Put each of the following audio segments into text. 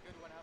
Good whenever.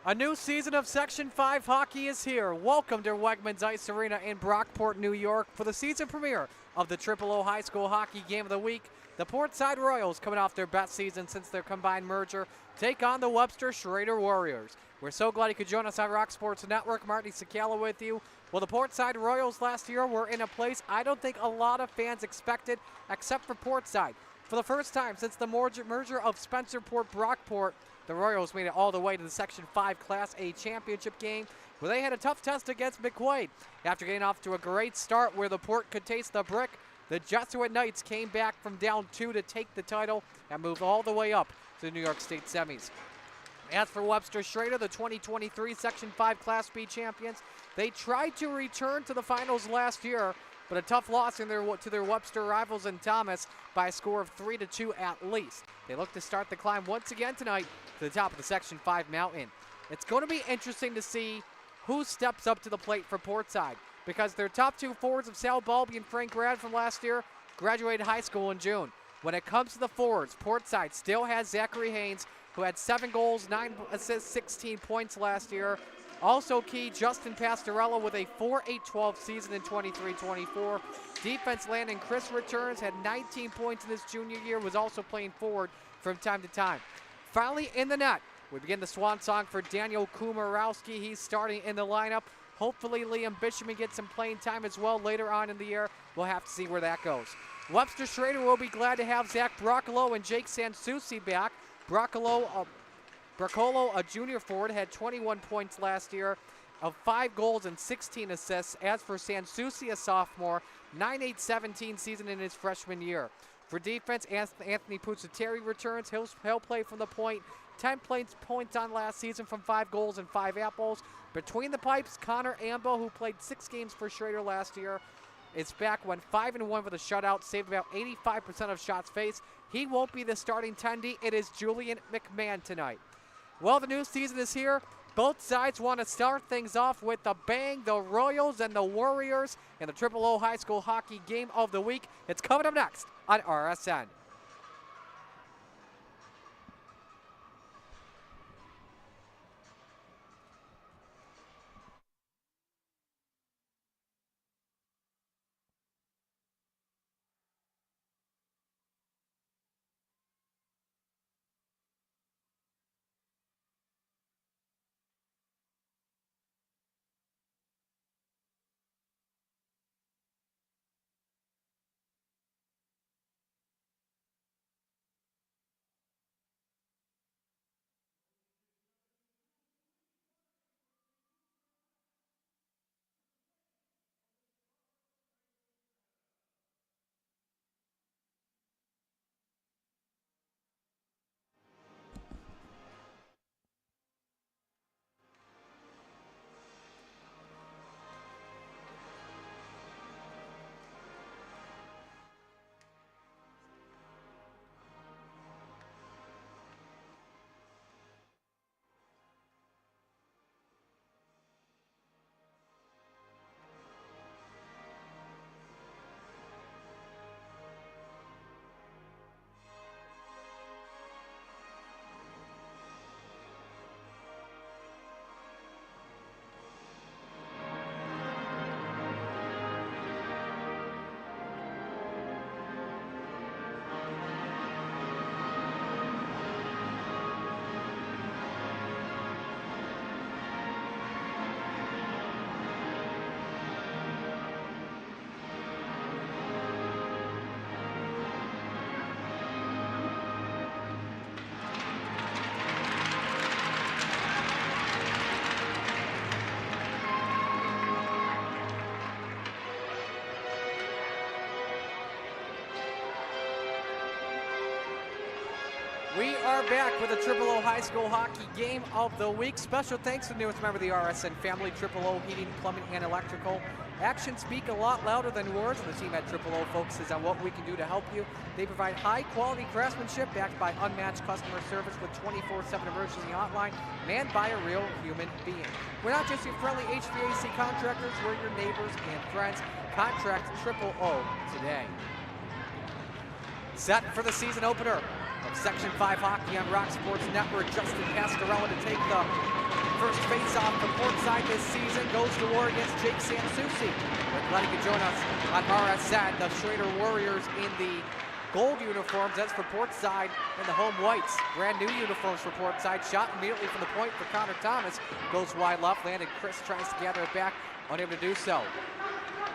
A new season of Section 5 hockey is here. Welcome to Wegmans Ice Arena in Brockport, New York for the season premiere of the Triple O High School Hockey Game of the Week. The Portside Royals, coming off their best season since their combined merger, take on the Webster Schroeder Warriors. We're so glad you could join us on Rock Sports Network. Marty Sakala with you. Well, the Portside Royals last year were in a place I don't think a lot of fans expected, except for Portside. For the first time since the merger of Spencerport Brockport, the Royals made it all the way to the Section 5 Class A championship game, where they had a tough test against McQuaid. After getting off to a great start where the Port could taste the brick, the Jesuit Knights came back from down 2 to take the title and move all the way up to the New York State semis. As for Webster Schroeder, the 2023 Section 5 Class B champions, they tried to return to the finals last year, but a tough loss to their Webster rivals in Thomas by a score of 3-2 at least. They look to start the climb once again tonight to the top of the Section 5 mountain. It's going to be interesting to see who steps up to the plate for Portside, because their top two forwards of Sal Balby and Frank Grad from last year graduated high school in June. When it comes to the forwards, Portside still has Zachary Haynes, who had 7 goals, 9 assists, 16 points last year. Also key, Justin Pastorella with a 4-8-12 season in 23-24. Defense landing Chris Returns had 19 points in his junior year, was also playing forward from time to time. Finally in the net, we begin the swan song for Daniel Kumarowski. He's starting in the lineup. Hopefully Liam Bishaman gets some playing time as well later on in the year. We'll have to see where that goes. Webster Schroeder will be glad to have Zach Broccolo and Jake Sansucci back. Broccolo, a junior forward, had 21 points last year of 5 goals and 16 assists. As for Sansucci, a sophomore, 9-8-17 season in his freshman year. For defense, Anthony Pucciateri returns. He'll play from the point. 10 points on last season from 5 goals and 5 apples. Between the pipes, Connor Ambo, who played 6 games for Schrader last year, is back, went 5-1 with a shutout, saved about 85% of shots faced. He won't be the starting tendy. It is Julian McMahon tonight. Well, the new season is here. Both sides want to start things off with a bang. The Royals and the Warriors in the Triple O High School Hockey Game of the Week. It's coming up next on RSN. are back with the Triple O High School Hockey Game of the Week. Special thanks to the newest member of the RSN family, Triple O Heating, Plumbing, and Electrical. Actions speak a lot louder than words, and the team at Triple O focuses on what we can do to help you. They provide high-quality craftsmanship backed by unmatched customer service with 24/7 emergency hotline manned by a real human being. We're not just your friendly HVAC contractors, we're your neighbors and friends. Contract Triple O today. Set for the season opener of Section 5 Hockey on Rock Sports Network. Justin Pastorella to take the first face-off from Portside this season. Goes to war against Jake Sansucci. We're glad you could join us on RSN. The Schroeder Warriors in the gold uniforms. That's for Portside in the home whites. Brand new uniforms for Portside. Shot immediately from the point for Connor Thomas. Goes wide left. Landon Chris tries to gather it back. Unable to do so.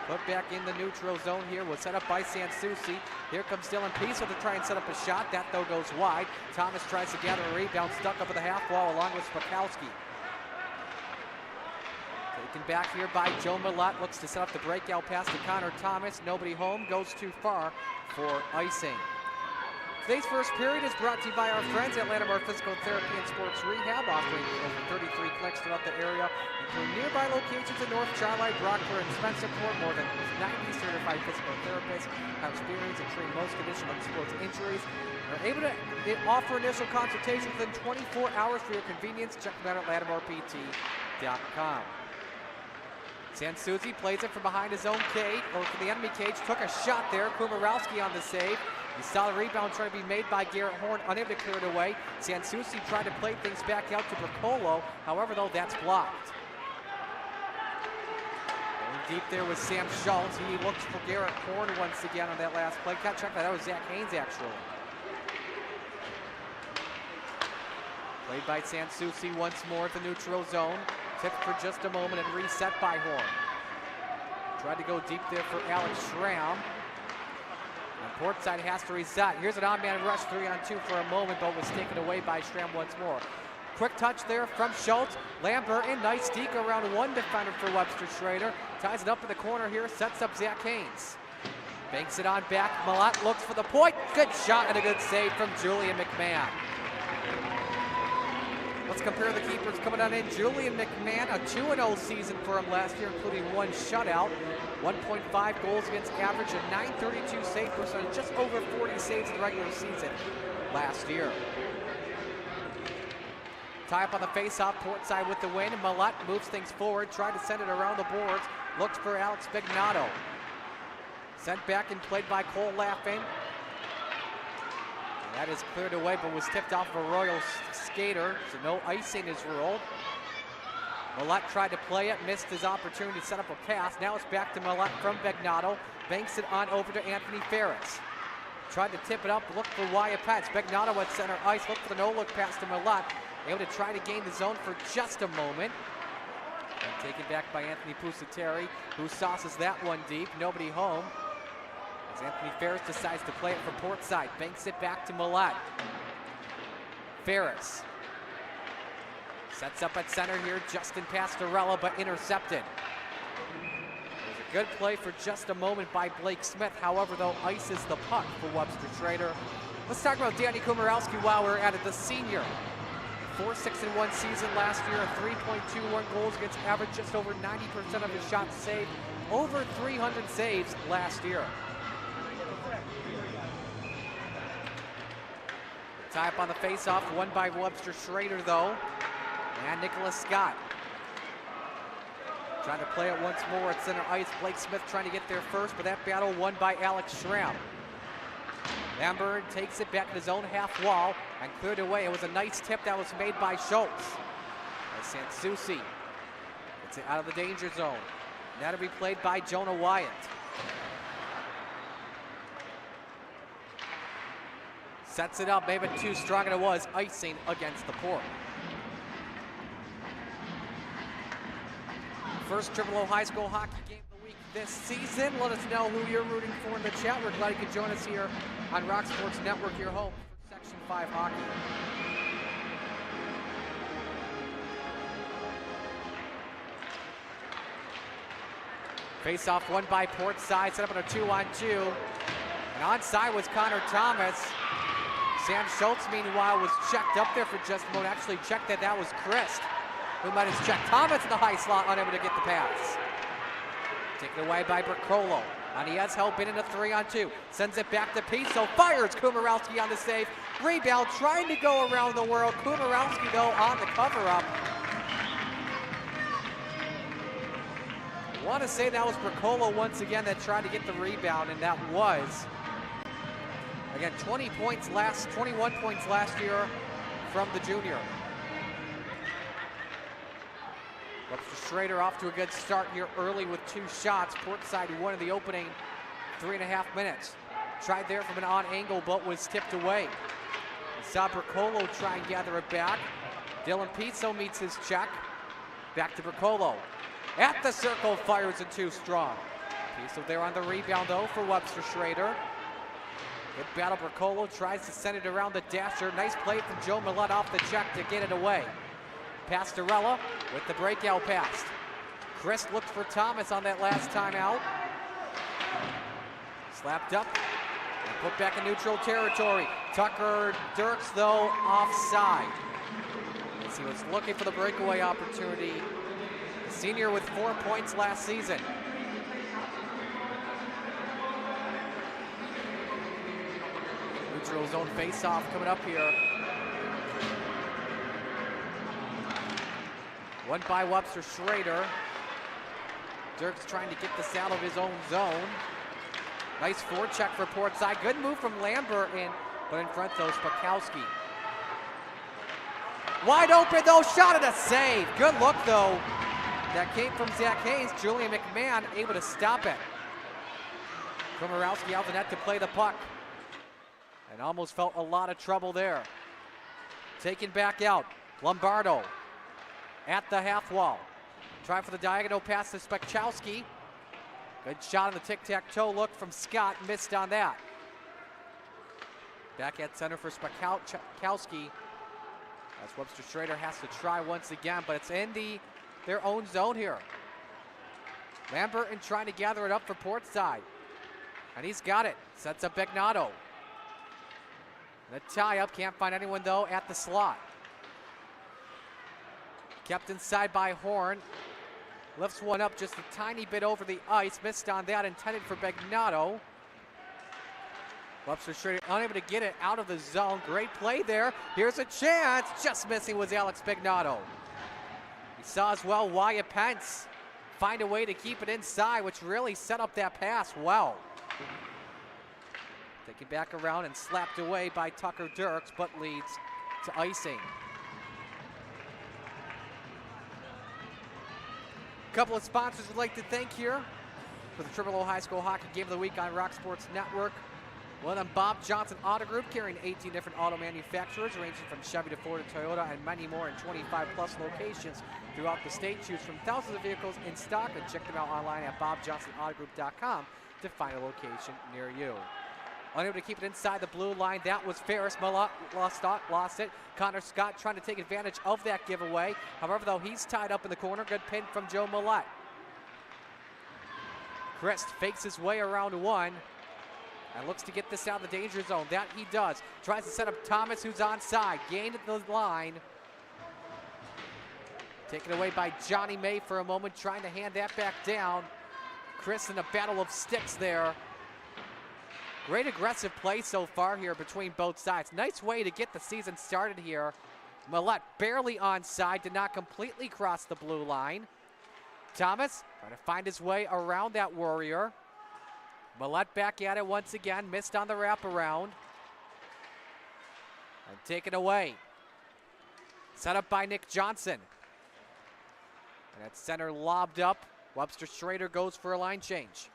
Put back in the neutral zone here was set up by Sansucci. Here comes Dylan Piesel to try and set up a shot. That, though, goes wide. Thomas tries to gather a rebound, stuck up at the half wall along with Spakowski. Taken back here by Joe Millett. Looks to set up the breakout pass to Connor Thomas. Nobody home. Goes too far for icing. Today's first period is brought to you by our friends at Latimer Physical Therapy and Sports Rehab, offering over 33 clinics throughout the area, including nearby locations in North Charlotte, Brockport, and Spencerport. More than 90 certified physical therapists have experienced and treat most conditions and sports injuries. They're able to offer initial consultations within 24 hours for your convenience. Check them out at LatimerPT.com. Sansucci plays it from behind his own cage, or from the enemy cage. Took a shot there. Kumarowski on the save. You saw the rebound trying to be made by Garrett Horn, unable to clear it away. Sansucci tried to play things back out to Bracolo. However, though, that's blocked. Going deep there was Sam Schultz. He looks for Garrett Horn once again on that last play. Check that. That was Zach Haynes, actually. Played by Sansucci once more at the neutral zone. Tipped for just a moment and reset by Horn. Tried to go deep there for Alex Schramm. And Portside has to reset. Here's an on-man rush, 3-on-2 for a moment, but was taken away by Schramm once more. Quick touch there from Schultz. Lambert in, nice deke around one defender for Webster Schroeder. Ties it up in the corner here, sets up Zach Haynes. Banks it on back. Millett looks for the point. Good shot and a good save from Julian McMahon. Let's compare the keepers coming on in. Julian McMahon, a 2-0 season for him last year, including one shutout, 1.5 goals against average, a .932 save percentage, just over 40 saves in the regular season last year. Tie up on the face-off, Portside with the win. Millett moves things forward, tried to send it around the boards, looks for Alex Bignato. Sent back and played by Cole Laffin. That is cleared away, but was tipped off of a Royals skater, so no icing is ruled. Millett tried to play it, missed his opportunity to set up a pass. Now it's back to Millett from Bignato. Banks it on over to Anthony Ferris. Tried to tip it up, looked for Wyatt Pence. Bignato at center ice, looked for the no-look pass to Millett. Able to try to gain the zone for just a moment. And taken back by Anthony Pusateri, who sauces that one deep. Nobody home. As Anthony Ferris decides to play it for Portside. Banks it back to Millett. Ferris sets up at center here. Justin Pastorella, but intercepted. It was a good play for just a moment by Blake Smith. However, though, ices the puck for Webster Schroeder. Let's talk about Danny Kumarowski while we're at it. The senior. 4-6-1 season last year, a 3.21 goals against average, just over 90% of his shots saved. Over 300 saves last year. Tie up on the face-off, won by Webster Schroeder, though. And Nicholas Scott. Trying to play it once more at center ice. Blake Smith trying to get there first, but that battle won by Alex Schramm. Lambert takes it back to his own half wall and cleared away. It was a nice tip that was made by Schultz. As Sansucci gets it out of the danger zone. Now to be played by Jonah Wyatt. Sets it up, maybe too strong, and it was icing against the Port. First Triple O High School Hockey Game of the Week this season. Let us know who you're rooting for in the chat. We're glad you could join us here on Rock Sports Network, your home for Section 5 Hockey. Face-off won by Portside, set up on a 2-on-2. And onside was Connor Thomas. Sam Schultz, meanwhile, was checked up there for just a moment. Actually checked that was Christ, who might have checked Thomas in the high slot, unable to get the pass. Taken away by Bricolo. Aniez help in a 3-on-2. Sends it back to Piso. Fires Kumarowski on the save. Rebound trying to go around the world. Kumarowski, though, on the cover-up. I want to say that was Bricolo once again that tried to get the rebound, and that was, again, 21 points last year from the junior. Webster Schroeder off to a good start here early with 2 shots. Portside won in the opening 3.5 minutes. Tried there from an odd angle, but was tipped away. We saw Bricolo try and gather it back. Dylan Pizzo meets his check. Back to Bricolo. At the circle, fires it too strong. Pizzo there on the rebound, though, for Webster Schroeder. Good battle. Bricolo tries to send it around the dasher. Nice play from Joe Millette off the check to get it away. Pastorella with the breakout pass. Chris looked for Thomas on that last time out. Slapped up and put back in neutral territory. Tucker Dirks, though, offside. As he was looking for the breakaway opportunity. The senior with 4 points last season. Neutral zone face-off coming up here. One by Webster Schroeder. Dirks trying to get this out of his own zone. Nice forecheck for Portside. Good move from Lambert, but in front though, Spakowski. Wide open though, shot and a save. Good look though. That came from Zach Haynes. Julian McMahon able to stop it. Kumarowski out the net to play the puck. And almost felt a lot of trouble there. Taken back out, Lombardo. At the half wall. Try for the diagonal pass to Spakowski. Good shot on the tic-tac-toe look from Scott. Missed on that. Back at center for Spakowski. As Webster Schroeder has to try once again, but it's in their own zone here. Lambert and trying to gather it up for Portside. And he's got it. Sets up Begnato. The tie-up. Can't find anyone, though, at the slot. Kept inside by Horn. Lifts one up just a tiny bit over the ice. Missed on that, intended for Begnato. Webster Schroeder unable to get it out of the zone. Great play there. Here's a chance. Just missing was Alex Begnato. We saw as well Wyatt Pence find a way to keep it inside, which really set up that pass well. Taken back around and slapped away by Tucker Dirks, but leads to icing. Couple of sponsors we'd like to thank here for the Triple O High School Hockey Game of the Week on Rock Sports Network. One of them, Bob Johnson Auto Group, carrying 18 different auto manufacturers, ranging from Chevy to Ford to Toyota, and many more in 25+ locations throughout the state. Choose from thousands of vehicles in stock, and check them out online at bobjohnsonautogroup.com to find a location near you. Unable to keep it inside the blue line. That was Ferris. Millette lost it. Connor Scott trying to take advantage of that giveaway. However, though, he's tied up in the corner. Good pin from Joe Millette. Christ fakes his way around one and looks to get this out of the danger zone. That he does. Tries to set up Thomas, who's onside. Gained at the line. Taken away by Johnny May for a moment, trying to hand that back down. Chris in a battle of sticks there. Great aggressive play so far here between both sides. Nice way to get the season started here. Millette barely onside, did not completely cross the blue line. Thomas trying to find his way around that Warrior. Millette back at it once again, missed on the wraparound. And taken away. Set up by Nick Johnson. And at center lobbed up. Webster Schroeder goes for a line change.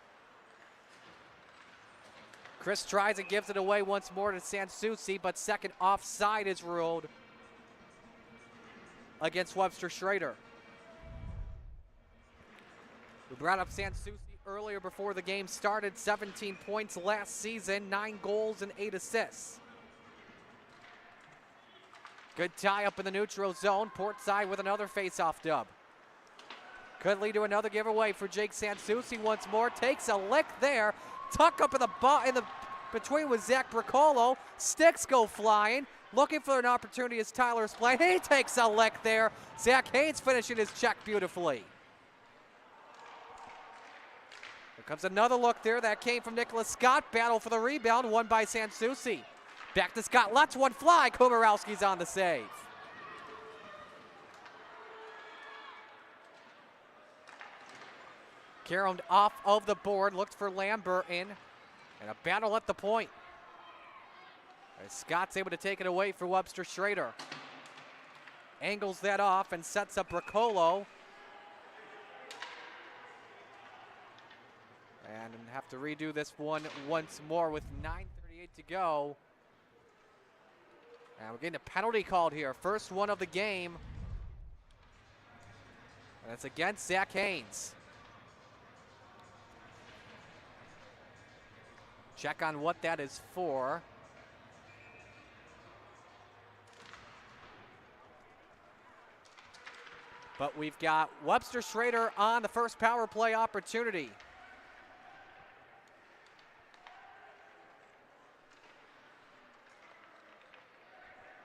Chris tries and gives it away once more to Sansucci, but second offside is ruled against Webster Schroeder. We brought up Sansucci earlier before the game started. 17 points last season, 9 goals and 8 assists. Good tie up in the neutral zone. Portside with another face-off dub. Could lead to another giveaway for Jake Sansucci once more. Takes a lick there. Tuck up in the between with Zach Bricolo. Sticks go flying. Looking for an opportunity as Tyler's playing. He takes a lick there. Zach Haynes finishing his check beautifully. Here comes another look there. That came from Nicholas Scott. Battle for the rebound, won by Sansucci. Back to Scott, lets one fly. Kumarowski's on the save. Caromed off of the board, looked for Lambert in, and a battle at the point. As Scott's able to take it away for Webster Schroeder. Angles that off and sets up Bricolo. And have to redo this one once more with 9:38 to go. And we're getting a penalty called here. First one of the game. And it's against Zach Haynes. Check on what that is for. But we've got Webster Schroeder on the first power play opportunity.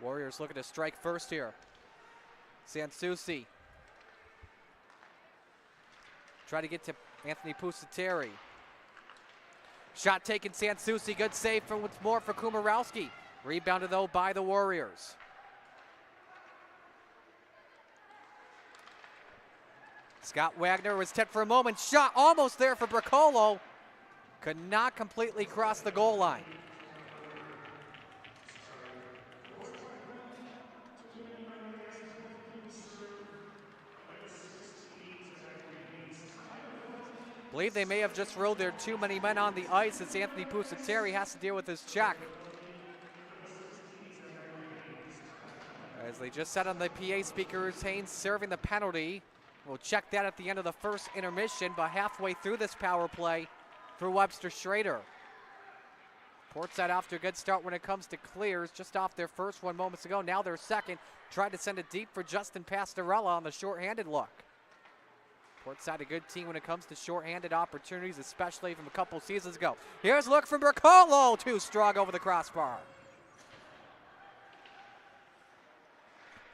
Warriors looking to strike first here. Sansucci. Try to get to Anthony Pusateri. Shot taken, Sansucci. Good save for what's more for Kumarowski. Rebounded though by the Warriors. Scott Wagner was tipped for a moment. Shot almost there for Bricolo. Could not completely cross the goal line. I believe they may have just ruled there too many men on the ice as Anthony Pusateri has to deal with his check. As they just said on the PA speakers, Haynes serving the penalty. We'll check that at the end of the first intermission, but halfway through this power play for Webster Schroeder. Portside off to a good start when it comes to clears, just off their first one moments ago. Now their second, tried to send it deep for Justin Pastorella on the shorthanded look. Portside a good team when it comes to shorthanded opportunities, especially from a couple seasons ago. Here's a look from Bricolo, too strong over the crossbar.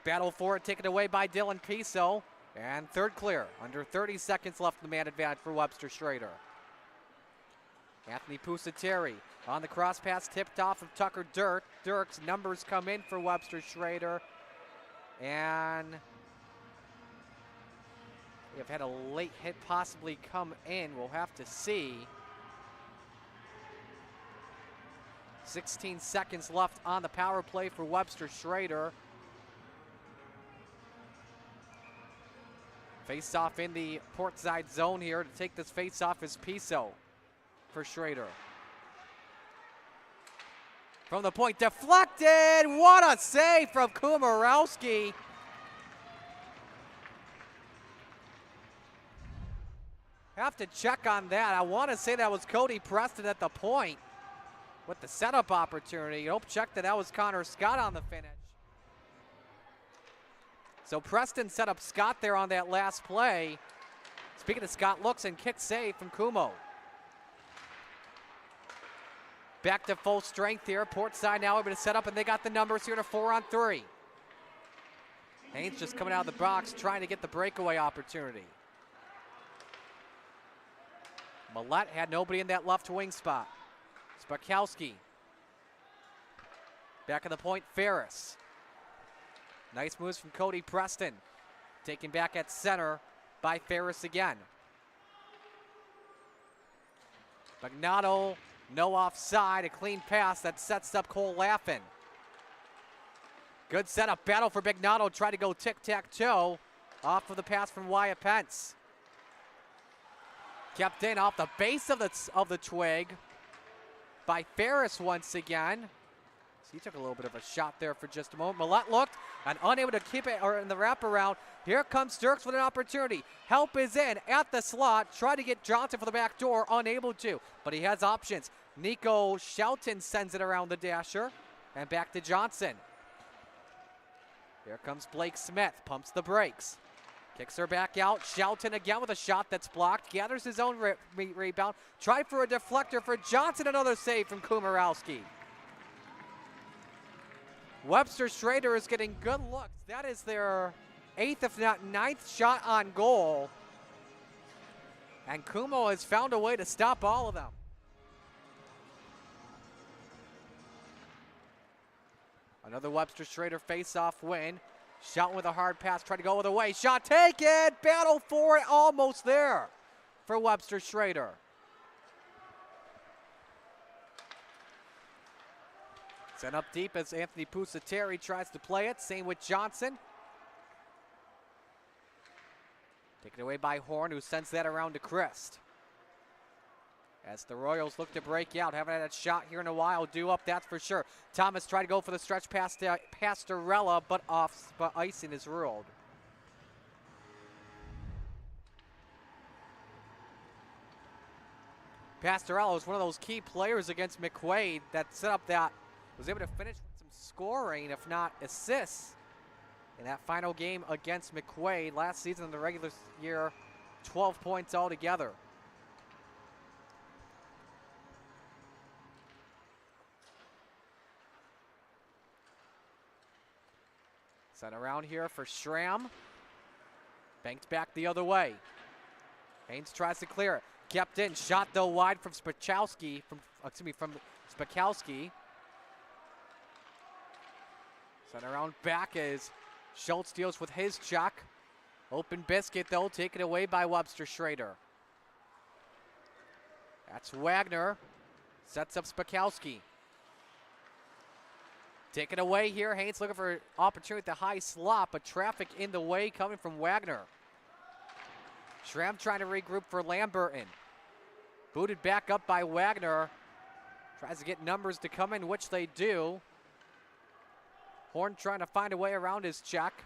Battle for it, taken away by Dylan Piso. And third clear, under 30 seconds left in the man advantage for Webster Schroeder. Anthony Pusateri on the cross pass, tipped off of Tucker Dirk. Dirk's numbers come in for Webster Schroeder. And we have had a late hit possibly come in. We'll have to see. 16 seconds left on the power play for Webster Schroeder. Face-off in the Portside zone here. To take this face-off is Piso for Schroeder. From the point, deflected. What a save from Kumarowski. Have to check on that. I want to say that was Cody Preston at the point with the setup opportunity. Hope check that was Connor Scott on the finish. So Preston set up Scott there on that last play. Speaking of Scott, looks and kick save from Kumo. Back to full strength here. Portside now able to set up, and they got the numbers here to 4-on-3. Haynes just coming out of the box trying to get the breakaway opportunity. Millette had nobody in that left wing spot. Spakowski. Back of the point, Ferris. Nice moves from Cody Preston. Taken back at center by Ferris again. Magnato, no offside, a clean pass that sets up Cole Laffin. Good setup, battle for Magnato, try to go tic-tac-toe off of the pass from Wyatt Pence. Kept in off the base of the twig by Ferris once again. He took a little bit of a shot there for just a moment. Millette looked and unable to keep it or in the wraparound. Here comes Dirks with an opportunity. Help is in at the slot. Try to get Johnson for the back door, unable to, but he has options. Nico Shelton sends it around the dasher and back to Johnson. Here comes Blake Smith, pumps the brakes. Kicks her back out. Shelton again with a shot that's blocked. Gathers his own rebound. Try for a deflector for Johnson. Another save from Kumarowski. Webster Schroeder is getting good looks. That is their 8th, if not 9th shot on goal. And Kumo has found a way to stop all of them. Another Webster Schroeder face-off win. Shot with a hard pass, try to go the way. Shot taken, battle for it, almost there for Webster Schroeder. Sent up deep as Anthony Pusateri tries to play it. Same with Johnson. Taken away by Horn, who sends that around to Christ. As the Royals look to break out. Haven't had a shot here in a while. Due up, that's for sure. Thomas tried to go for the stretch past Pastorella, but icing is ruled. Pastorella was one of those key players against McQuaid that set up that, was able to finish with some scoring, if not assists, in that final game against McQuaid. Last season in the regular year, 12 points altogether. Sent around here for Schramm. Banked back the other way. Haynes tries to clear it. Kept in. Shot though wide from Spakowski. From Spakowski. Sent around back as Schultz deals with his check. Open biscuit though, taken away by Webster Schroeder. That's Wagner. Sets up Spakowski. Taken away here. Haynes looking for an opportunity at the high slot, but traffic in the way coming from Wagner. Schramm trying to regroup for Lamberton. Booted back up by Wagner. Tries to get numbers to come in, which they do. Horn trying to find a way around his check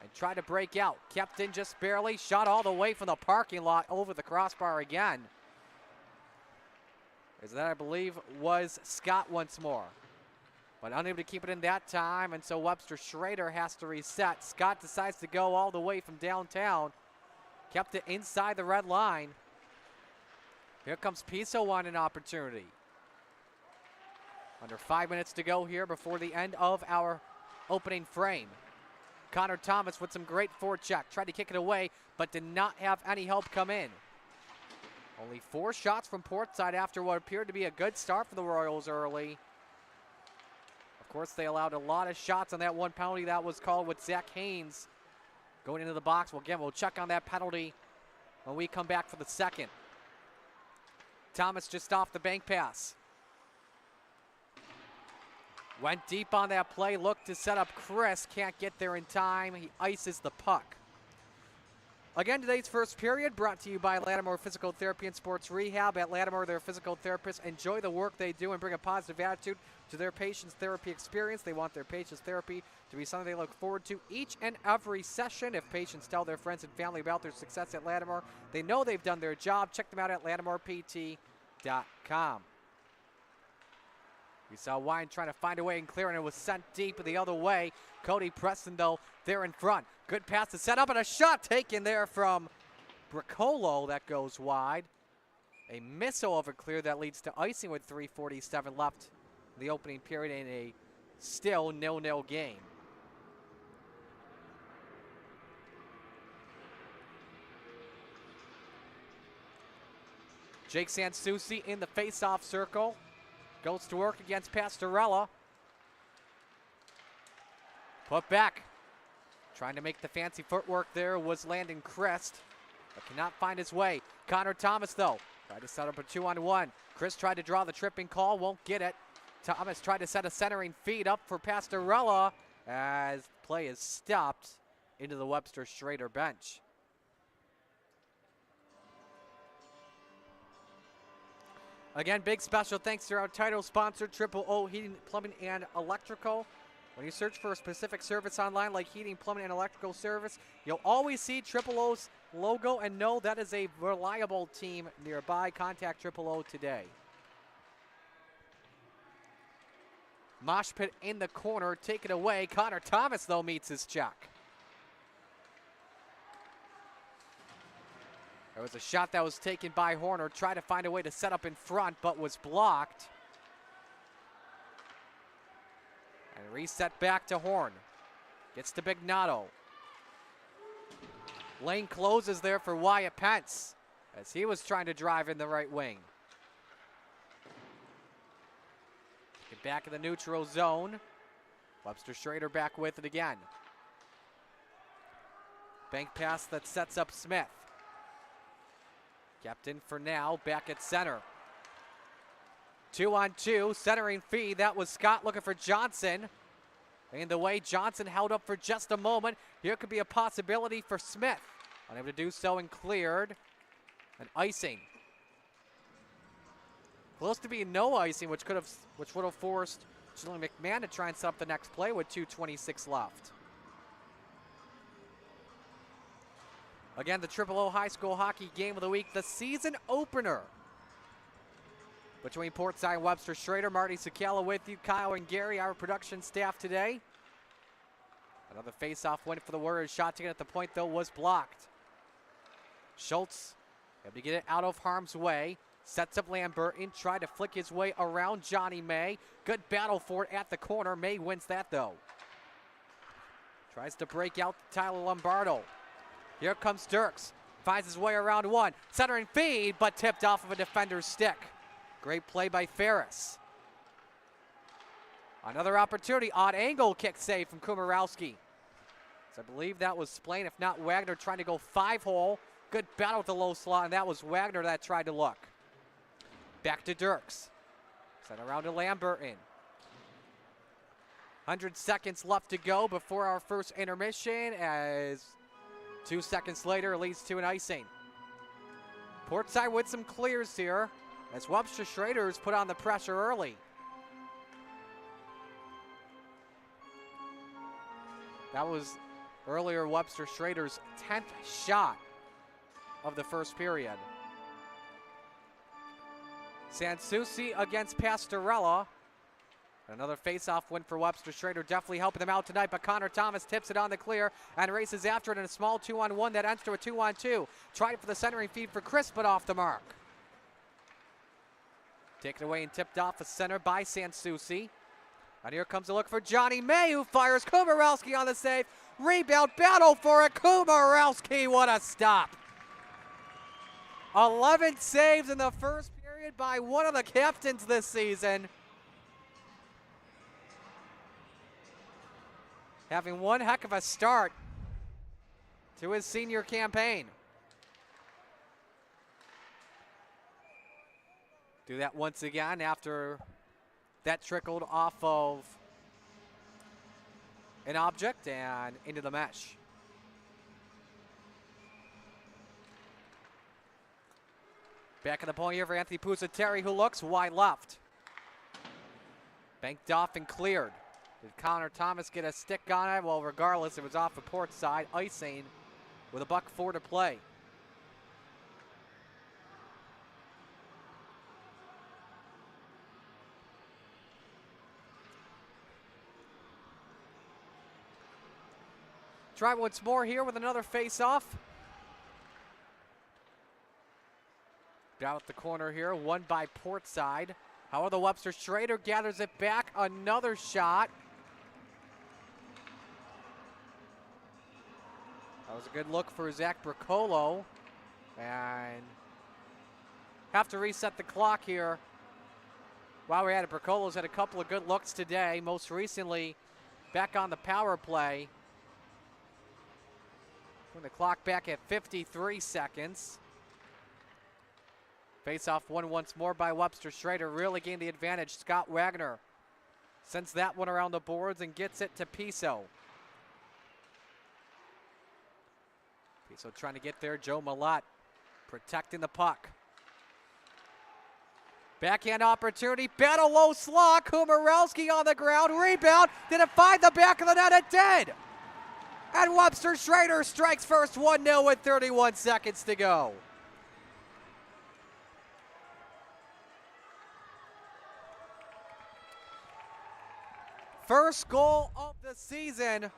and try to break out. Kept in just barely. Shot all the way from the parking lot over the crossbar again. As that, I believe, was Scott once more. But unable to keep it in that time, and so Webster Schroeder has to reset. Scott decides to go all the way from downtown. Kept it inside the red line. Here comes Piso on an opportunity. Under 5 minutes to go here before the end of our opening frame. Connor Thomas with some great forecheck. Tried to kick it away, but did not have any help come in. Only 4 shots from Portside after what appeared to be a good start for the Royals early. Of course, they allowed a lot of shots on that one penalty that was called with Zach Haynes going into the box. Well, again, we'll check on that penalty when we come back for the second. Thomas just off the bank pass. Went deep on that play, looked to set up Chris. Can't get there in time. He ices the puck. Again, today's first period brought to you by Lattimore Physical Therapy and Sports Rehab. At Lattimore, their physical therapists enjoy the work they do and bring a positive attitude to their patients' therapy experience. They want their patients' therapy to be something they look forward to each and every session. If patients tell their friends and family about their success at Lattimore, they know they've done their job. Check them out at LattimorePT.com. We saw Wine trying to find a way and clear, and it was sent deep the other way. Cody Preston, though, there in front. Good pass to set up, and a shot taken there from Bricolo that goes wide. A missile over clear that leads to icing with 3:47 left in the opening period in a still 0-0 game. Jake Sansucci in the face-off circle. Goes to work against Pastorella. Put back. Trying to make the fancy footwork there was Landon Crest, but cannot find his way. Connor Thomas, though, tried to set up a 2-on-1. Chris tried to draw the tripping call, won't get it. Thomas tried to set a centering feed up for Pastorella as play is stopped into the Webster Schroeder bench. Again, big special thanks to our title sponsor, Triple O Heating, Plumbing, and Electrical. When you search for a specific service online like heating, plumbing, and electrical service, you'll always see Triple O's logo and know that is a reliable team nearby. Contact Triple O today. Mosh pit in the corner, take it away. Connor Thomas, though, meets his check. There was a shot that was taken by Horner, tried to find a way to set up in front, but was blocked. And reset back to Horn. Gets to Bignato. Lane closes there for Wyatt Pence as he was trying to drive in the right wing. Get back in the neutral zone. Webster Schroeder back with it again. Bank pass that sets up Smith. Kept in for now, back at center. 2-on-2, centering feed. That was Scott looking for Johnson. In the way, Johnson held up for just a moment. Here could be a possibility for Smith. Unable to do so and cleared. And icing. Close to being no icing, which would have forced Julian McMahon to try and set up the next play with 2:26 left. Again, the O High School Hockey Game of the Week, the season opener between Portside and Webster Schroeder. Marty Sakala with you, Kyle and Gary, our production staff today. Another face-off win for the Warriors. Shot taken at the point, though, was blocked. Schultz able to get it out of harm's way. Sets up Lamberton, tried to flick his way around Johnny May. Good battle for it at the corner. May wins that, though. Tries to break out Tyler Lombardo. Here comes Dirks. Finds his way around one. Centering feed, but tipped off of a defender's stick. Great play by Ferris. Another opportunity. Odd angle kick save from Kumarowski. So I believe that was Splain, if not Wagner, trying to go 5-hole. Good battle with the low slot, and that was Wagner that tried to look. Back to Dirks. Sent around to Lamberton. 100 seconds left to go before our first intermission, as 2 seconds later it leads to an icing. Portside with some clears here as Webster Schroeder is put on the pressure early. That was earlier Webster Schroeder's 10th shot of the first period. Sansucci against Pastorella. Another face-off win for Webster Schroeder, definitely helping them out tonight, but Connor Thomas tips it on the clear and races after it in a small 2-on-1 that ends to a 2-on-2. Tried for the centering feed for Chris, but off the mark. Taken away and tipped off the center by Sansucci. And here comes a look for Johnny May, who fires. Kumarowski on the save. Rebound, battle for it. Kumarowski, what a stop. 11 saves in the first period by one of the captains this season. Having one heck of a start to his senior campaign. Do that once again after that trickled off of an object and into the mesh. Back in the point here for Anthony Pusateri, who looks wide left. Banked off and cleared. Did Connor Thomas get a stick on it? Well, regardless, it was off the port side. Icing with $1:04 to play. Try once more here with another face-off. Down at the corner here, won by Portside. However, Webster Schroeder gathers it back. Another shot. That was a good look for Zach Bricolo. And have to reset the clock here. While we're at it, Bricolo's had a couple of good looks today. Most recently, back on the power play. Putting the clock back at 53 seconds. Face-off won once more by Webster Schroeder. Really gained the advantage. Scott Wagner sends that one around the boards and gets it to Piso. Piso trying to get there. Joe Malott protecting the puck. Backhand opportunity. Battle low slot. Kumarowski on the ground. Rebound. Did it find the back of the net? It did. And Webster Schroeder strikes first 1-0 with 31 seconds to go. First goal of the season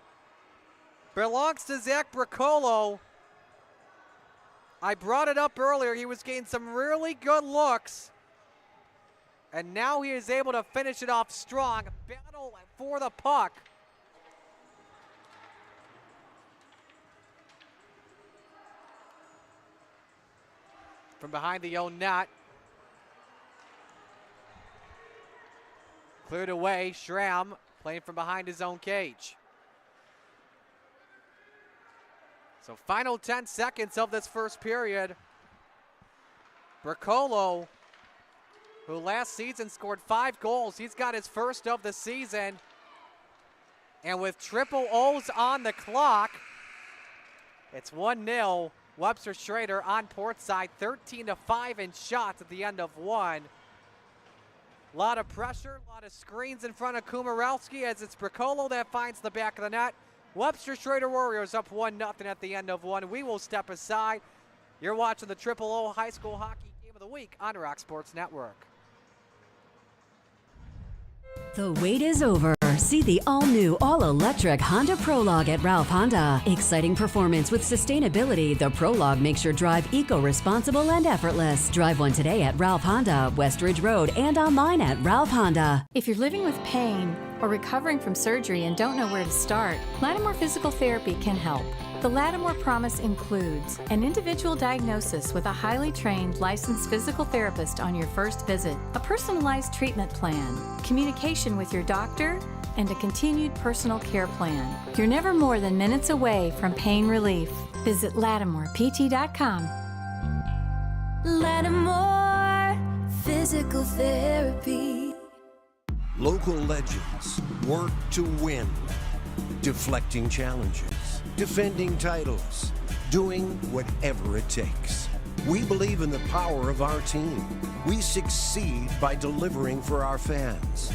belongs to Zach Bricolo. I brought it up earlier. He was getting some really good looks. And now he is able to finish it off strong. Battle for the puck. From behind the own net. Cleared away. Schramm playing from behind his own cage. So final 10 seconds of this first period. Bracolo, who last season scored 5 goals, he's got his first of the season. And with triple O's on the clock, it's 1-0. Webster Schroeder on Portside, 13-5 in shots at the end of one. A lot of pressure, a lot of screens in front of Kumarowski as it's Bracolo that finds the back of the net. Webster Schroeder Warriors up 1-0 at the end of one. We will step aside. You're watching the Triple O High School Hockey Game of the Week on Rock Sports Network. The wait is over. See the all-new, all-electric Honda Prologue at Ralph Honda. Exciting performance with sustainability, the Prologue makes your drive eco-responsible and effortless. Drive one today at Ralph Honda, Westridge Road, and online at Ralph Honda. If you're living with pain or recovering from surgery and don't know where to start, Lattimore Physical Therapy can help. The Lattimore Promise includes an individual diagnosis with a highly trained licensed physical therapist on your first visit, a personalized treatment plan, communication with your doctor, and a continued personal care plan. You're never more than minutes away from pain relief. Visit LattimorePT.com. Lattimore Physical Therapy. Local legends work to win, deflecting challenges, defending titles, doing whatever it takes. We believe in the power of our team. We succeed by delivering for our fans.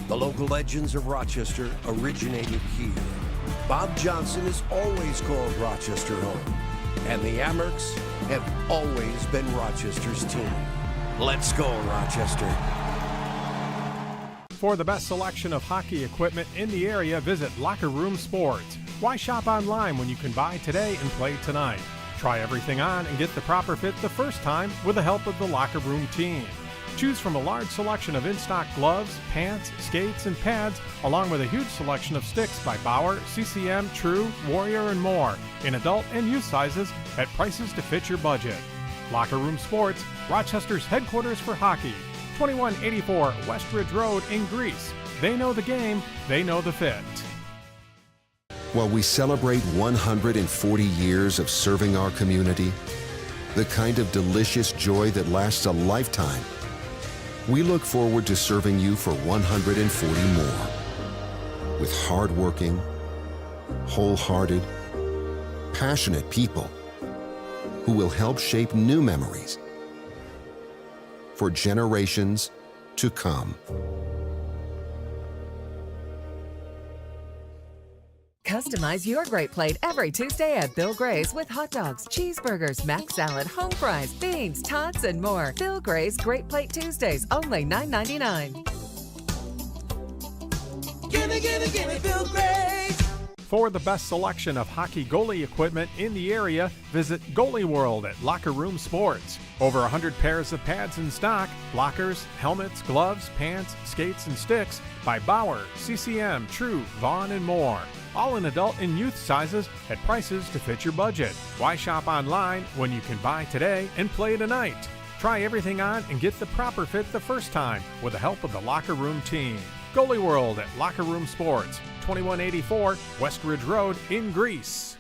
The local legends of Rochester originated here. Bob Johnson has always called Rochester home, and the Amerks have always been Rochester's team. Let's go, Rochester. For the best selection of hockey equipment in the area, visit Locker Room Sports. Why shop online when you can buy today and play tonight? Try everything on and get the proper fit the first time with the help of the Locker Room team. Choose from a large selection of in-stock gloves, pants, skates, and pads, along with a huge selection of sticks by Bauer, CCM, True, Warrior, and more, in adult and youth sizes at prices to fit your budget. Locker Room Sports, Rochester's headquarters for hockey, 2184 Westridge Road in Greece. They know the game, they know the fit. While we celebrate 140 years of serving our community, the kind of delicious joy that lasts a lifetime, we look forward to serving you for 140 more. With hardworking, wholehearted, passionate people who will help shape new memories for generations to come. Customize your great plate every Tuesday at Bill Gray's with hot dogs, cheeseburgers, mac salad, home fries, beans, tots, and more. Bill Gray's Great Plate Tuesdays, only $9.99. Gimme, Bill Gray's. For the best selection of hockey goalie equipment in the area, visit Goalie World at Locker Room Sports. Over 100 pairs of pads in stock, lockers, helmets, gloves, pants, skates, and sticks by Bauer, CCM, True, Vaughn, and more. All in adult and youth sizes at prices to fit your budget. Why shop online when you can buy today and play tonight? Try everything on and get the proper fit the first time with the help of the Locker Room team. Goalie World at Locker Room Sports, 2184 Westridge Road in Greece.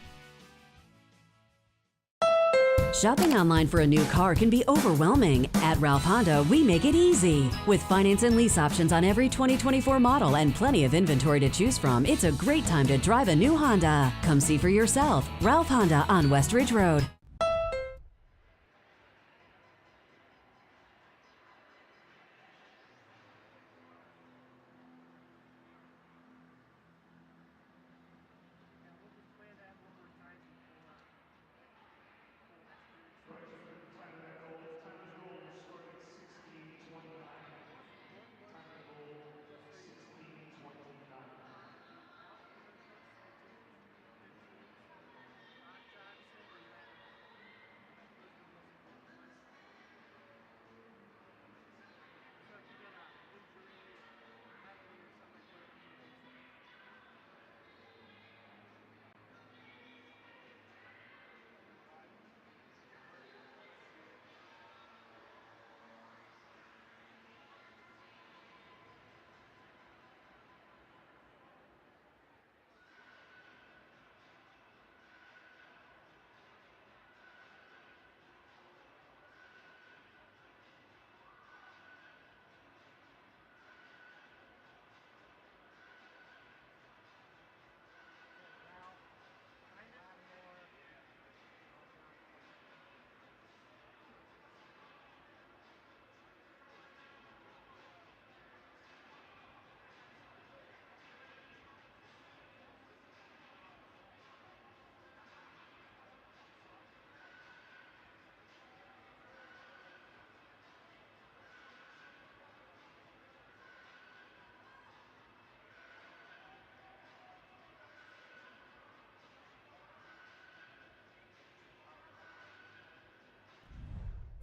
Shopping online for a new car can be overwhelming. At Ralph Honda, we make it easy. With finance and lease options on every 2024 model and plenty of inventory to choose from, it's a great time to drive a new Honda. Come see for yourself. Ralph Honda on Westridge Road.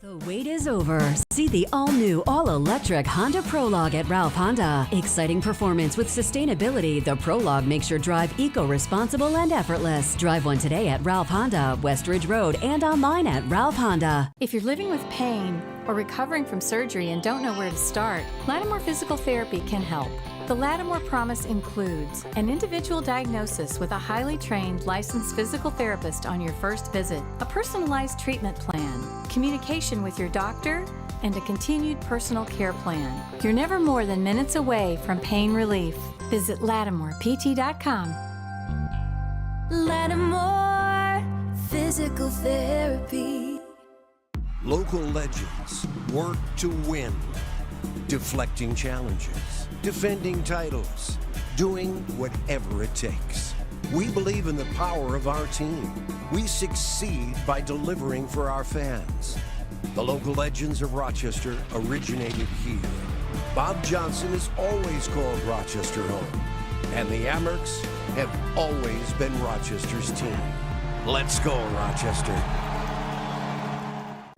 The wait is over. See the all-new, all-electric Honda Prologue at Ralph Honda. Exciting performance with sustainability, the Prologue makes your drive eco-responsible and effortless. Drive one today at Ralph Honda, West Ridge Road, and online at Ralph Honda. If you're living with pain or recovering from surgery and don't know where to start, Lattimore Physical Therapy can help. The Lattimore Promise includes an individual diagnosis with a highly trained licensed physical therapist on your first visit, a personalized treatment plan, communication with your doctor, and a continued personal care plan. You're never more than minutes away from pain relief. Visit LattimorePT.com. Lattimore Physical Therapy. Local legends work to win, deflecting challenges, defending titles, doing whatever it takes. We believe in the power of our team. We succeed by delivering for our fans. The local legends of Rochester originated here. Bob Johnson has always called Rochester home, and the Amerks have always been Rochester's team. Let's go, Rochester.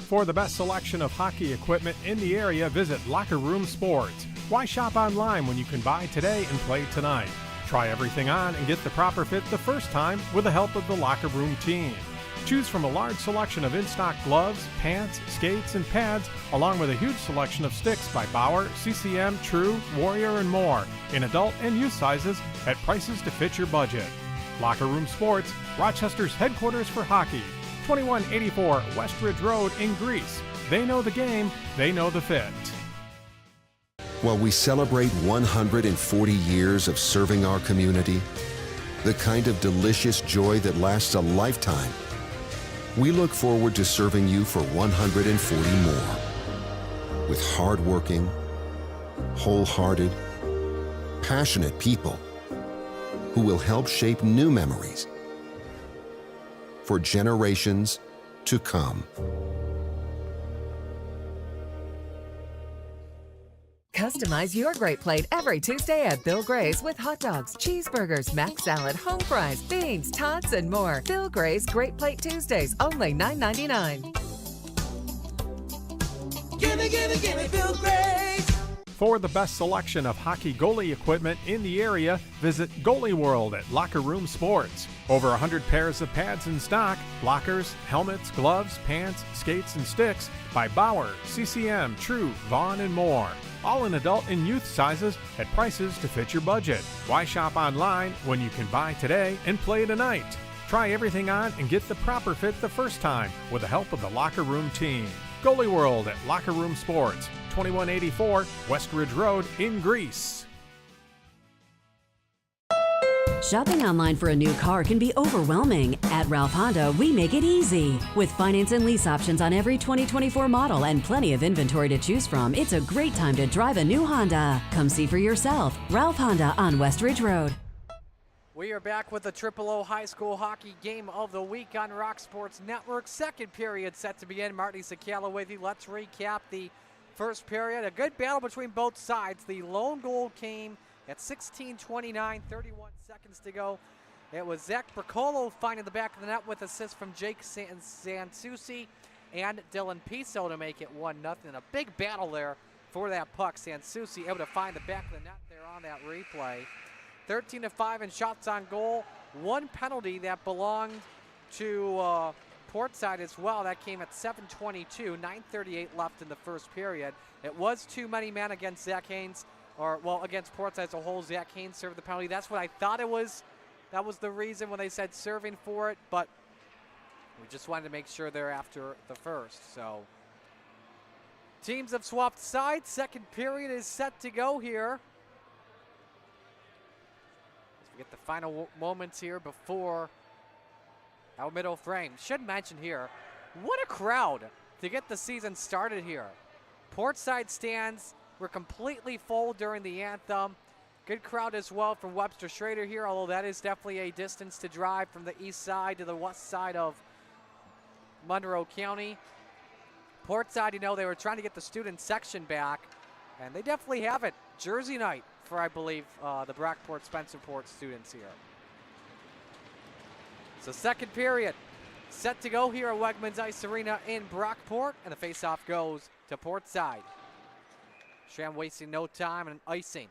For the best selection of hockey equipment in the area, visit Locker Room Sports. Why shop online when you can buy today and play tonight? Try everything on and get the proper fit the first time with the help of the Locker Room team. Choose from a large selection of in-stock gloves, pants, skates, and pads, along with a huge selection of sticks by Bauer, CCM, True, Warrior, and more, in adult and youth sizes at prices to fit your budget. Locker Room Sports, Rochester's headquarters for hockey. 2184 West Ridge Road in Greece. They know the game, they know the fit. While we celebrate 140 years of serving our community, the kind of delicious joy that lasts a lifetime, we look forward to serving you for 140 more. With hardworking, wholehearted, passionate people who will help shape new memories for generations to come. Customize your great plate every Tuesday at Bill Gray's with hot dogs, cheeseburgers, mac salad, home fries, beans, tots, and more. Bill Gray's Great Plate Tuesdays, only $9.99. Gimme, Bill Grace. For the best selection of hockey goalie equipment in the area, visit Goalie World at Locker Room Sports. Over 100 pairs of pads in stock, blockers, helmets, gloves, pants, skates, and sticks by Bauer, CCM, True, Vaughn, and more. All in adult and youth sizes at prices to fit your budget. Why shop online when you can buy today and play tonight? Try everything on and get the proper fit the first time with the help of the Locker Room team. Goalie World at Locker Room Sports, 2184 West Ridge Road in Greece. Shopping online for a new car can be overwhelming. At Ralph Honda, we make it easy. With finance and lease options on every 2024 model and plenty of inventory to choose from, it's a great time to drive a new Honda. Come see for yourself. Ralph Honda on West Ridge Road. We are back with the O High School Hockey Game of the Week on Rock Sports Network. Second period set to begin. Marty Sakala with you. Let's recap the first period. A good battle between both sides. The lone goal came at 16:29, 31 seconds to go. It was Zach Bricolo finding the back of the net with assist from Jake Sansucci and Dylan Piso to make it 1-0. A big battle there for that puck. Sansucci able to find the back of the net there on that replay. 13-5 in shots on goal. One penalty that belonged to Portside as well. That came at 7:22, 9:38 left in the first period. It was too many men against Zach Haynes. Against Portside as a whole. Zach Haynes served the penalty. That's what I thought it was. That was the reason when they said serving for it, but we just wanted to make sure they're after the first. So teams have swapped sides. Second period is set to go here. As we get the final moments here before our middle frame. Should mention here, what a crowd to get the season started here. Portside stands were completely full during the anthem. Good crowd as well from Webster Schroeder here, although that is definitely a distance to drive from the east side to the west side of Monroe County. Portside, they were trying to get the student section back, and they definitely have it. Jersey night for, I believe, the Brockport Spencerport students here. So second period, set to go here at Wegmans Ice Arena in Brockport, and the faceoff goes to Portside. Schramm wasting no time and icing.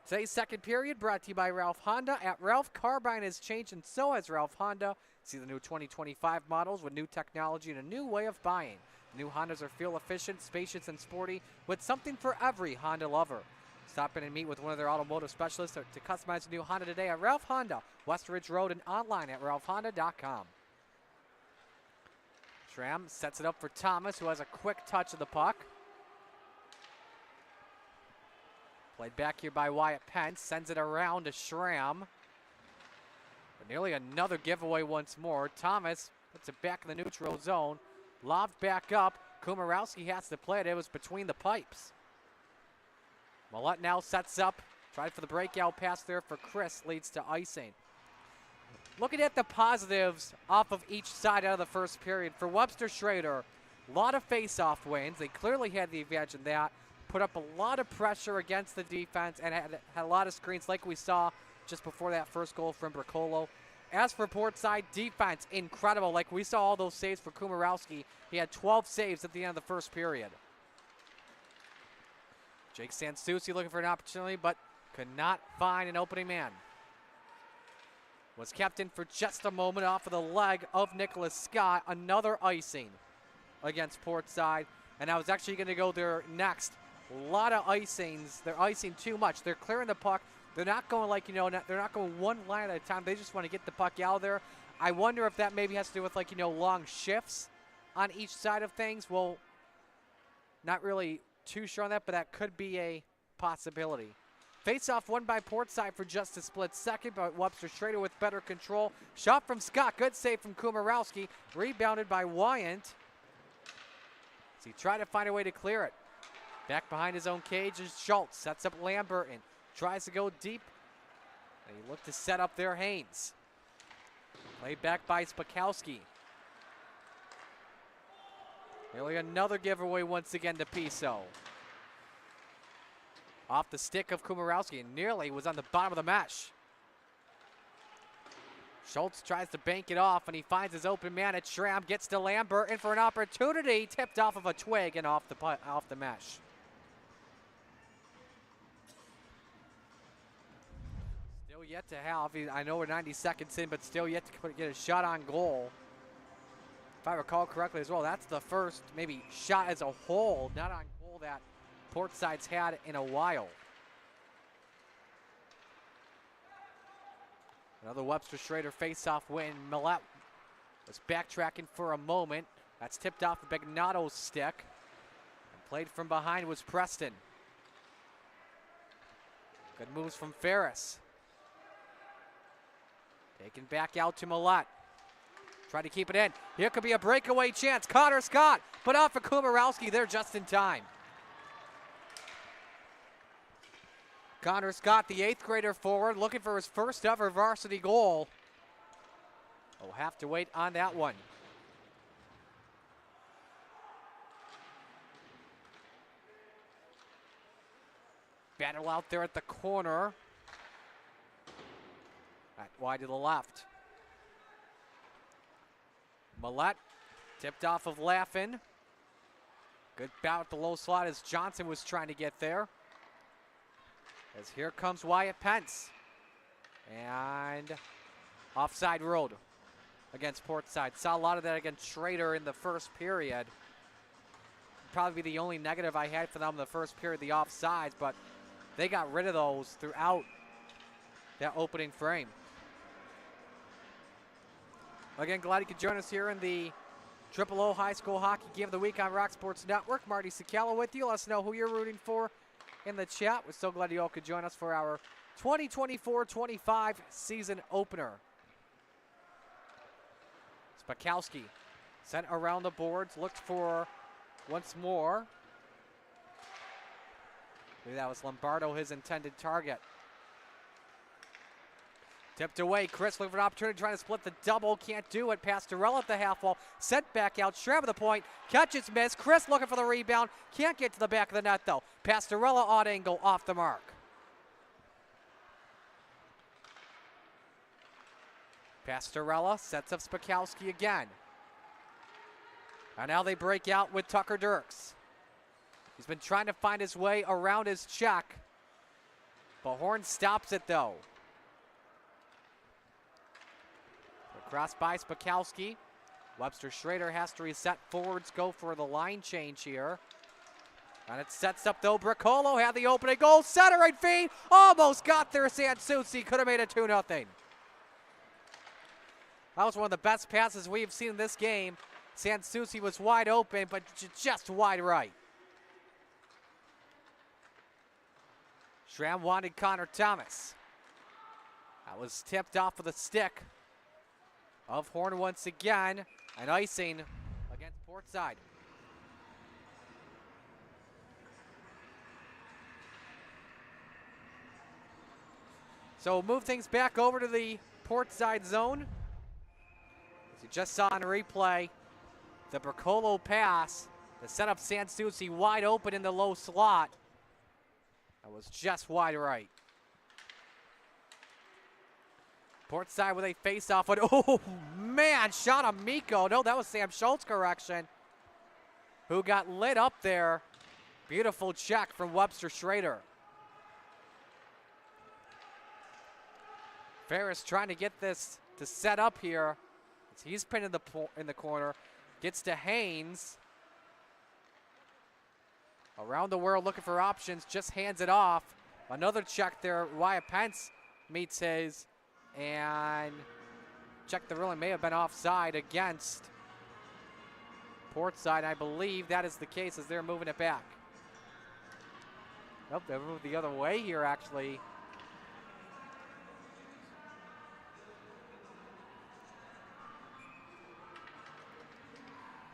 Today's second period brought to you by Ralph Honda. At Ralph, Carbine has changed, and so has Ralph Honda. See the new 2025 models with new technology and a new way of buying. New Hondas are fuel efficient, spacious, and sporty, with something for every Honda lover. Stop in and meet with one of their automotive specialists to customize a new Honda today at Ralph Honda, West Ridge Road, and online at ralphhonda.com. Schramm sets it up for Thomas, who has a quick touch of the puck. Played back here by Wyatt Pence, sends it around to Schramm. But nearly another giveaway once more. Thomas puts it back in the neutral zone. Lobbed back up. Kumarowski has to play it. It was between the pipes. Millette now sets up. Tried for the breakout pass there for Chris. Leads to icing. Looking at the positives off of each side out of the first period. For Webster Schroeder, a lot of face-off wins. They clearly had the advantage in that. Put up a lot of pressure against the defense and had a lot of screens like we saw just before that first goal from Bricolo. As for Portside, defense, incredible. Like we saw all those saves for Kumarowski. He had 12 saves at the end of the first period. Jake Sansucci looking for an opportunity, but could not find an opening man. Was kept in for just a moment off of the leg of Nicholas Scott. Another icing against Portside. And I was actually going to go there next. A lot of icings. They're icing too much. They're clearing the puck. They're not going like, they're not going one line at a time. They just want to get the puck out of there. I wonder if that maybe has to do with long shifts on each side of things. Well, not really too sure on that, but that could be a possibility. Face-off won by Portside for just a split second, but Webster Schroeder with better control. Shot from Scott. Good save from Kumarowski. Rebounded by Wyant. So he tried to find a way to clear it. Back behind his own cage is Schultz. Sets up Lambert and tries to go deep. And he looked to set up there Haynes. Played back by Spakowski. Nearly another giveaway once again to Piso. Off the stick of Kumarowski and nearly was on the bottom of the mesh. Schultz tries to bank it off and he finds his open man at Schramm. Gets to Lambert in for an opportunity. Tipped off of a twig and off the mesh. Still yet to have, I know we're 90 seconds in, but still yet to get a shot on goal. If I recall correctly as well, that's the first maybe shot as a whole, not on goal, that Portside's had in a while. Another Webster Schroeder face-off win. Millette was backtracking for a moment. That's tipped off the Bignato's stick. And played from behind was Preston. Good moves from Ferris. Taken back out to Millette. Try to keep it in. Here could be a breakaway chance. Connor Scott put out for Kumarowski there just in time. Connor Scott, the 8th grader forward, looking for his first ever varsity goal. We'll have to wait on that one. Battle out there at the corner. Back wide to the left. Millette tipped off of Laffin. Good bout at the low slot as Johnson was trying to get there. As here comes Wyatt Pence. And offside road against Portside. Saw a lot of that against Schroeder in the first period. Probably be the only negative I had for them in the first period, the offsides, but they got rid of those throughout that opening frame. Again, glad you could join us here in the O High School Hockey Game of the Week on Rock Sports Network. Marty Sakala with you. Let us know who you're rooting for in the chat. We're so glad you all could join us for our 2024-25 season opener. Spakowski sent around the boards, looked for once more. Maybe that was Lombardo, his intended target. Tipped away. Chris looking for an opportunity, trying to split the double. Can't do it. Pastorella at the half wall. Sent back out. Schramm at the point. Catches miss. Chris looking for the rebound. Can't get to the back of the net, though. Pastorella odd angle off the mark. Pastorella sets up Spakowski again. And now they break out with Tucker Dirks. He's been trying to find his way around his check, but Horn stops it though. Across by Spakowski. Webster Schroeder has to reset. Forwards go for the line change here. And it sets up though. Bricolo had the opening goal. Centering feed. Almost got there. Sansucci could have made it 2-0. That was one of the best passes we've seen in this game. Sansucci was wide open, but just wide right. Schramm wanted Connor Thomas. That was tipped off with a stick of Horn once again. And icing against Portside. So we'll move things back over to the Portside zone. As you just saw on replay, the Bricolo pass to set up Sansucci wide open in the low slot. That was just wide right. Portside with a face-off. Oh, man, shot on Miko. No, that was Sam Schultz correction, who got lit up there. Beautiful check from Webster Schroeder. Ferris trying to get this to set up here. He's pinned in the corner. Gets to Haynes. Around the world looking for options. Just hands it off. Another check there. Wyatt Pence meets his. And check the ruling may have been offside against Portside. I believe that is the case as they're moving it back. Nope, they moved the other way here actually.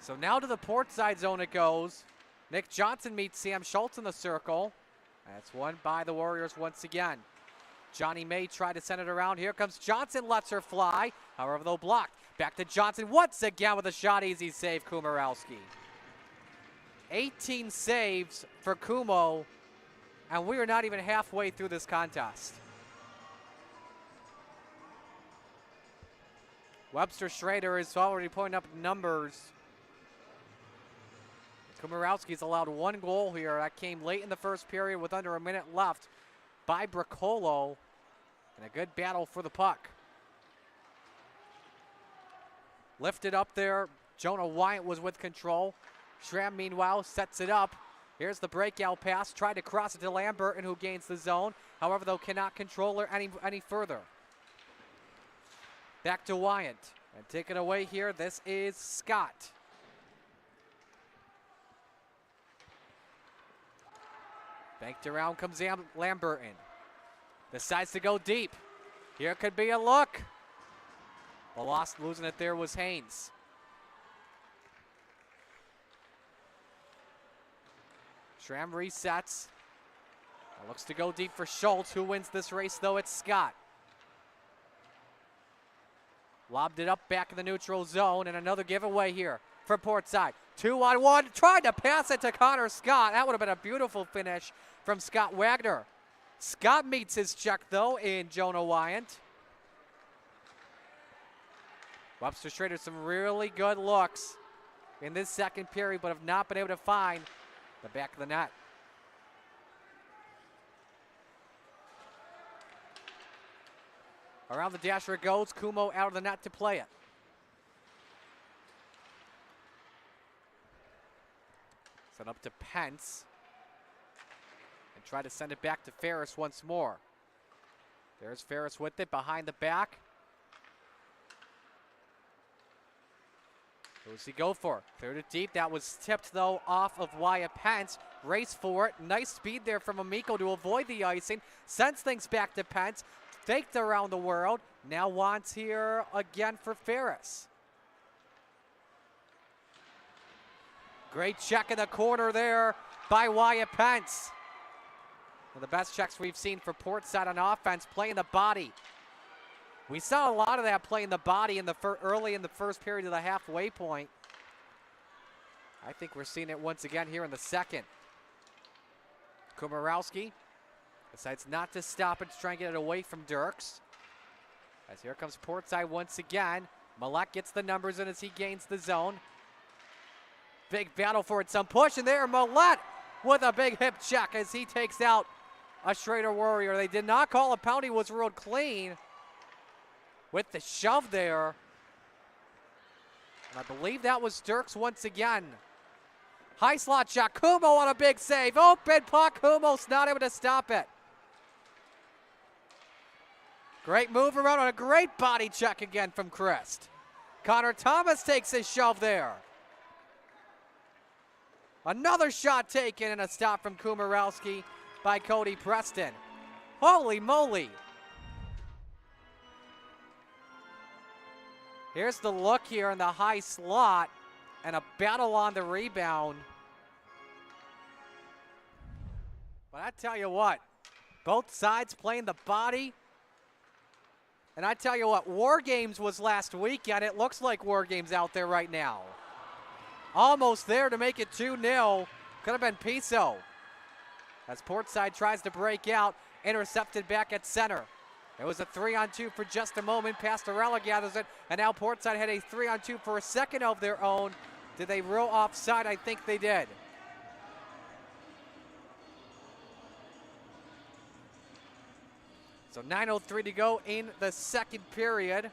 So now to the Portside zone it goes. Nick Johnson meets Sam Schultz in the circle. That's won by the Warriors once again. Johnny May tried to send it around. Here comes Johnson, lets her fly. However, though blocked. Back to Johnson once again with a shot. Easy save, Kumarowski. 18 saves for Kumo, and we are not even halfway through this contest. Webster Schroeder is already putting up numbers. Kumarowski's allowed one goal here. That came late in the first period with under a minute left by Bricolo. And a good battle for the puck. Lifted up there. Jonah Wyatt was with control. Schramm, meanwhile, sets it up. Here's the breakout pass. Tried to cross it to Lamberton, who gains the zone. However, though, cannot control her any further. Back to Wyatt. And taken away here, this is Scott. Banked around comes Lamberton. Decides to go deep. Here could be a look. The loss losing it there was Haynes. Schramm resets. Looks to go deep for Schultz. Who wins this race though? It's Scott. Lobbed it up back in the neutral zone, and another giveaway here for Portside. 2-on-1, tried to pass it to Connor Scott. That would have been a beautiful finish from Scott Wagner. Scott meets his check, though, in Jonah Wyatt. Webster Schroeder, some really good looks in this second period, but have not been able to find the back of the net. Around the dasher it goes. Kumo out of the net to play it. Set up to Pence. And try to send it back to Ferris once more. There's Ferris with it behind the back. Who does he go for? Cleared it deep. That was tipped, though, off of Wyatt Pence. Race for it. Nice speed there from Amico to avoid the icing. Sends things back to Pence. Faked around the world. Now wants here again for Ferris. Great check in the corner there by Wyatt Pence. One of the best checks we've seen for Portside on offense, playing the body. We saw a lot of that playing the body in the early in the first period of the halfway point. I think we're seeing it once again here in the second. Kumarowski decides not to stop it, to try and get it away from Dirks. As here comes Portside once again. Millette gets the numbers in as he gains the zone. Big battle for it, some push, and there Millette with a big hip check as he takes out a Schroeder Warrior. They did not call a pound, he was ruled clean with the shove there. And I believe that was Dirks once again. High slot shot, Kumo on a big save. Open puck, Kumo's not able to stop it. Great move around on a great body check again from Christ. Connor Thomas takes his shove there. Another shot taken and a stop from Kumarowski by Cody Preston. Holy moly. Here's the look here in the high slot and a battle on the rebound. But I tell you what, both sides playing the body. And I tell you what, War Games was last weekend. It looks like War Games out there right now. Almost there to make it 2-0. Could have been Piso. As Portside tries to break out, intercepted back at center. It was a 3-on-2 for just a moment. Pastorella gathers it, and now Portside had a 3-on-2 for a second of their own. Did they roll offside? I think they did. So 9:03 to go in the second period.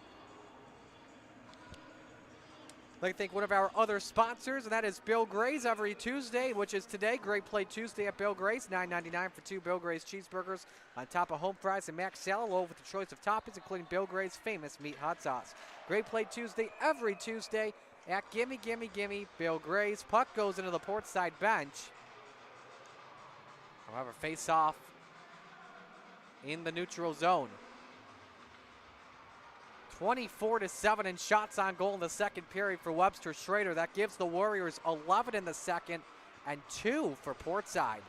I'd like to thank one of our other sponsors, and that is Bill Gray's every Tuesday, which is today. Great Play Tuesday at Bill Gray's, $9.99 for 2 Bill Gray's cheeseburgers on top of home fries and mac salad, all with a choice of toppings, including Bill Gray's famous meat hot sauce. Great Play Tuesday every Tuesday at Gimme Gimme Gimme Bill Gray's. Puck goes into the Portside bench. However, face off in the neutral zone. 24-7 in shots on goal in the second period for Webster Schroeder. That gives the Warriors 11 in the second and 2 for Portside.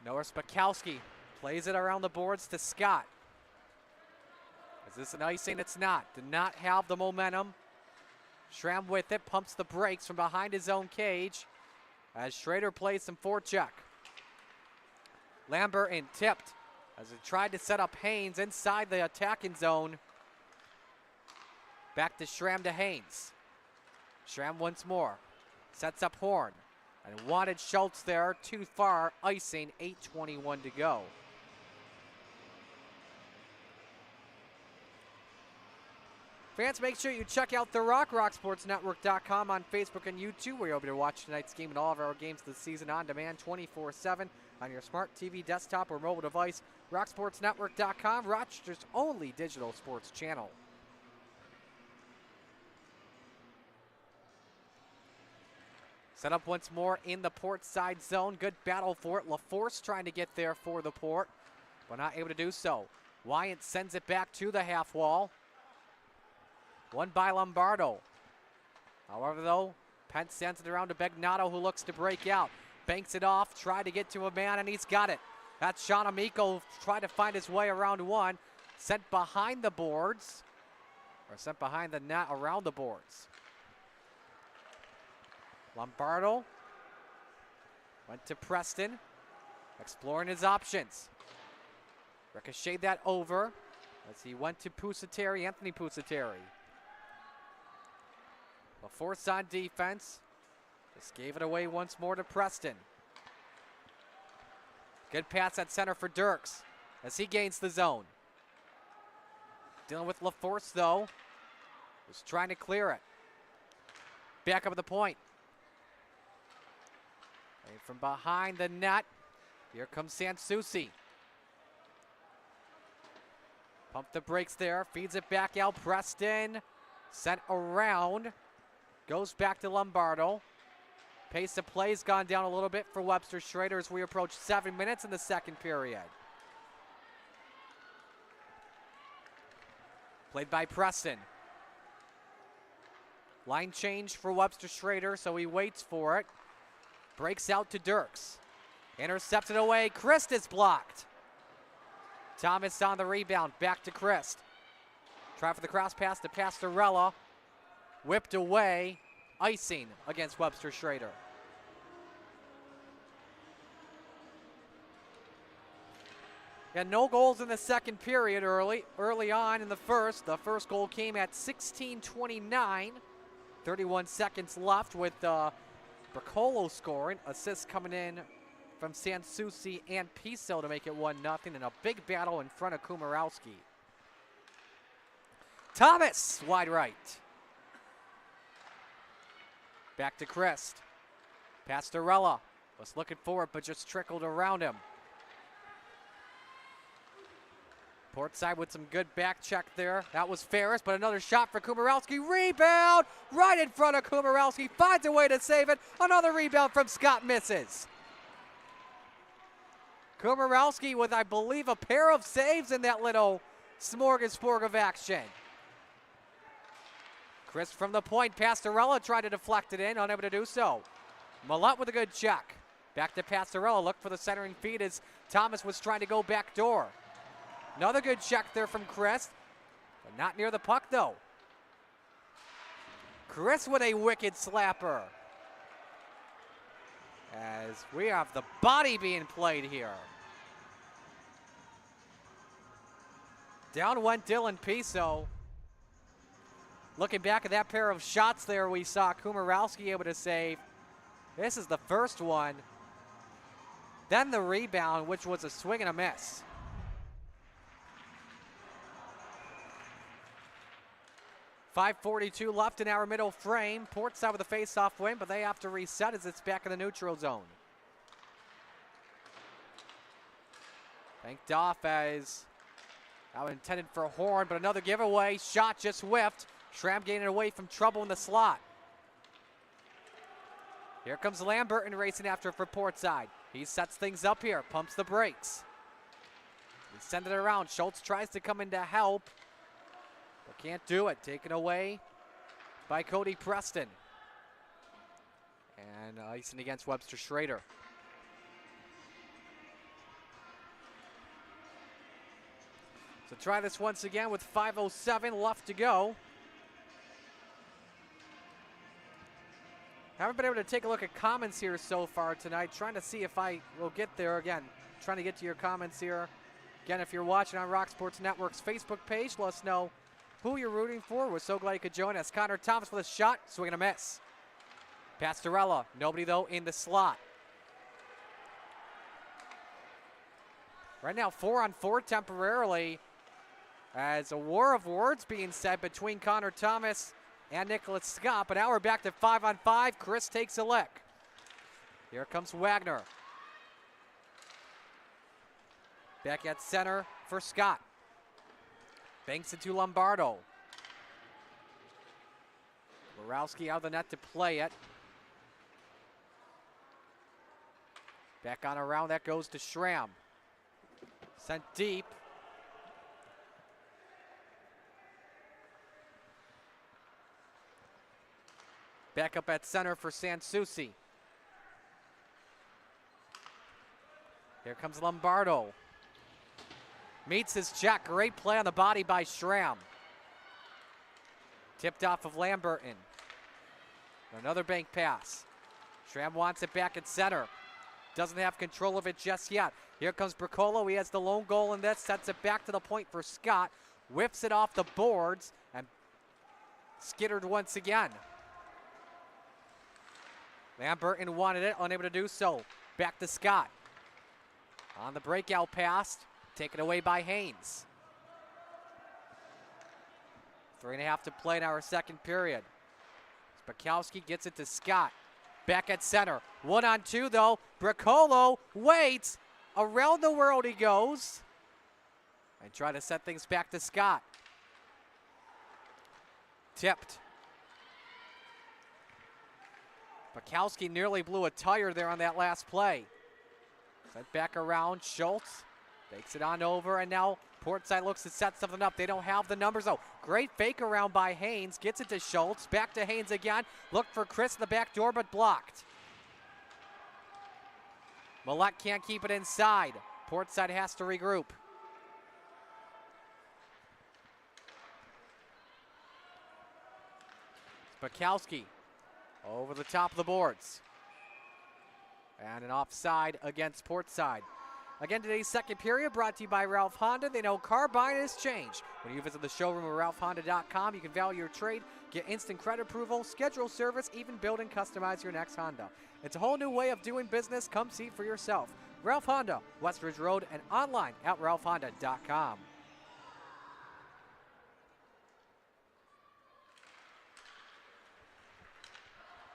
Noah Spakowski plays it around the boards to Scott. Is this an icing? It's not. Did not have the momentum. Schramm with it, pumps the brakes from behind his own cage as Schroeder plays some forecheck. Lambert in tipped as he tried to set up Haynes inside the attacking zone. Back to Schramm to Haynes. Schramm once more. Sets up Horn. And wanted Schultz there, too far, icing, 8:21 to go. Fans, make sure you check out The Rock, RockSportsNetwork.com on Facebook and YouTube, where you'll be able to watch tonight's game and all of our games this season on demand 24/7 on your smart TV, desktop, or mobile device. RockSportsNetwork.com, Rochester's only digital sports channel. Set up once more in the Portside zone. Good battle for it. LaForce trying to get there for the Port, but not able to do so. Wyant sends it back to the half wall. Won by Lombardo. However, though, Pence sends it around to Begnato, who looks to break out. Banks it off, tried to get to a man, and he's got it. That's Sean Amico tried to find his way around one. Sent behind the boards, or sent behind the net around the boards. Lombardo went to Preston, exploring his options. Ricocheted that over as he went to Pusateri, Anthony Pusateri. LaForce on defense. Just gave it away once more to Preston. Good pass at center for Dirks as he gains the zone. Dealing with LaForce though. Was trying to clear it. Back up at the point. And from behind the net, here comes Sansucci. Pump the brakes there, feeds it back out. Preston sent around. Goes back to Lombardo. Pace of play's gone down a little bit for Webster Schroeder as we approach 7 minutes in the second period. Played by Preston. Line change for Webster Schroeder, so he waits for it. Breaks out to Dirks. Intercepted away. Christ is blocked. Thomas on the rebound. Back to Christ. Try for the cross pass to Pastorella. Whipped away. Icing against Webster Schroeder. Yeah, no goals in the second period early on in the first. The first goal came at 16:29. 31 seconds left with Bracolo scoring. Assists coming in from Sansucci and Piso to make it 1-0, and a big battle in front of Kumarowski. Thomas, wide right. Back to Christ. Pastorella was looking for it, but just trickled around him. Portside with some good back check there. That was Ferris, but another shot for Kumarowski. Rebound right in front of Kumarowski. Finds a way to save it. Another rebound from Scott misses. Kumarowski with, I believe, a pair of saves in that little smorgasbord of action. Chris from the point. Pastorella tried to deflect it in, unable to do so. Millette with a good check. Back to Pastorella. Look for the centering feed as Thomas was trying to go back door. Another good check there from Chris, but not near the puck though. Chris with a wicked slapper. As we have the body being played here. Down went Dylan Piso. Looking back at that pair of shots there, we saw Kumarowski able to save. This is the first one. Then the rebound, which was a swing and a miss. .5:42 left in our middle frame. Portside with a face-off win, but they have to reset as it's back in the neutral zone. Banked off as that was intended for a horn, but another giveaway. Shot just whiffed. Schramm getting away from trouble in the slot. Here comes Lamberton racing after for Portside. He sets things up here, pumps the brakes. He sends it around. Schultz tries to come in to help, but can't do it. Taken away by Cody Preston. And icing against Webster Schroeder. So try this once again with 5:07 left to go. Haven't been able to take a look at comments here so far tonight. Trying to see if I will get there again. Trying to get to your comments here. Again, if you're watching on Rock Sports Network's Facebook page, let us know who you're rooting for. We're so glad you could join us. Connor Thomas with a shot, swing and a miss. Pastorella, nobody though in the slot. Right now 4-on-4 temporarily, as a war of words being said between Connor Thomas and Nicholas Scott, but now we're back to 5-on-5. Chris takes a lick. Here comes Wagner. Back at center for Scott. Banks into Lombardo. Borowski out of the net to play it. Back on around, that goes to Schramm. Sent deep. Back up at center for Sansucci. Here comes Lombardo. Meets his check. Great play on the body by Schramm. Tipped off of Lamberton. Another bank pass. Schramm wants it back at center. Doesn't have control of it just yet. Here comes Bracolo. He has the lone goal in this. Sets it back to the point for Scott. Whips it off the boards and skittered once again. Lamberton wanted it, unable to do so. Back to Scott. On the breakout pass, taken away by Haynes. 3.5 to play in our second period. Spakowski gets it to Scott. Back at center. 1-on-2 though. Bracolo waits. Around the world he goes. And try to set things back to Scott. Tipped. Spakowski nearly blew a tire there on that last play. Sent back around. Schultz takes it on over, and now Portside looks to set something up. They don't have the numbers though. Great fake around by Haynes. Gets it to Schultz. Back to Haynes again. Look for Chris in the back door, but blocked. Millette can't keep it inside. Portside has to regroup. Spakowski over the top of the boards. And an offside against Portside. Again, today's second period brought to you by Ralph Honda. They know car buying has changed. When you visit the showroom at ralphhonda.com, you can value your trade, get instant credit approval, schedule service, even build and customize your next Honda. It's a whole new way of doing business. Come see for yourself. Ralph Honda, West Ridge Road, and online at ralphhonda.com.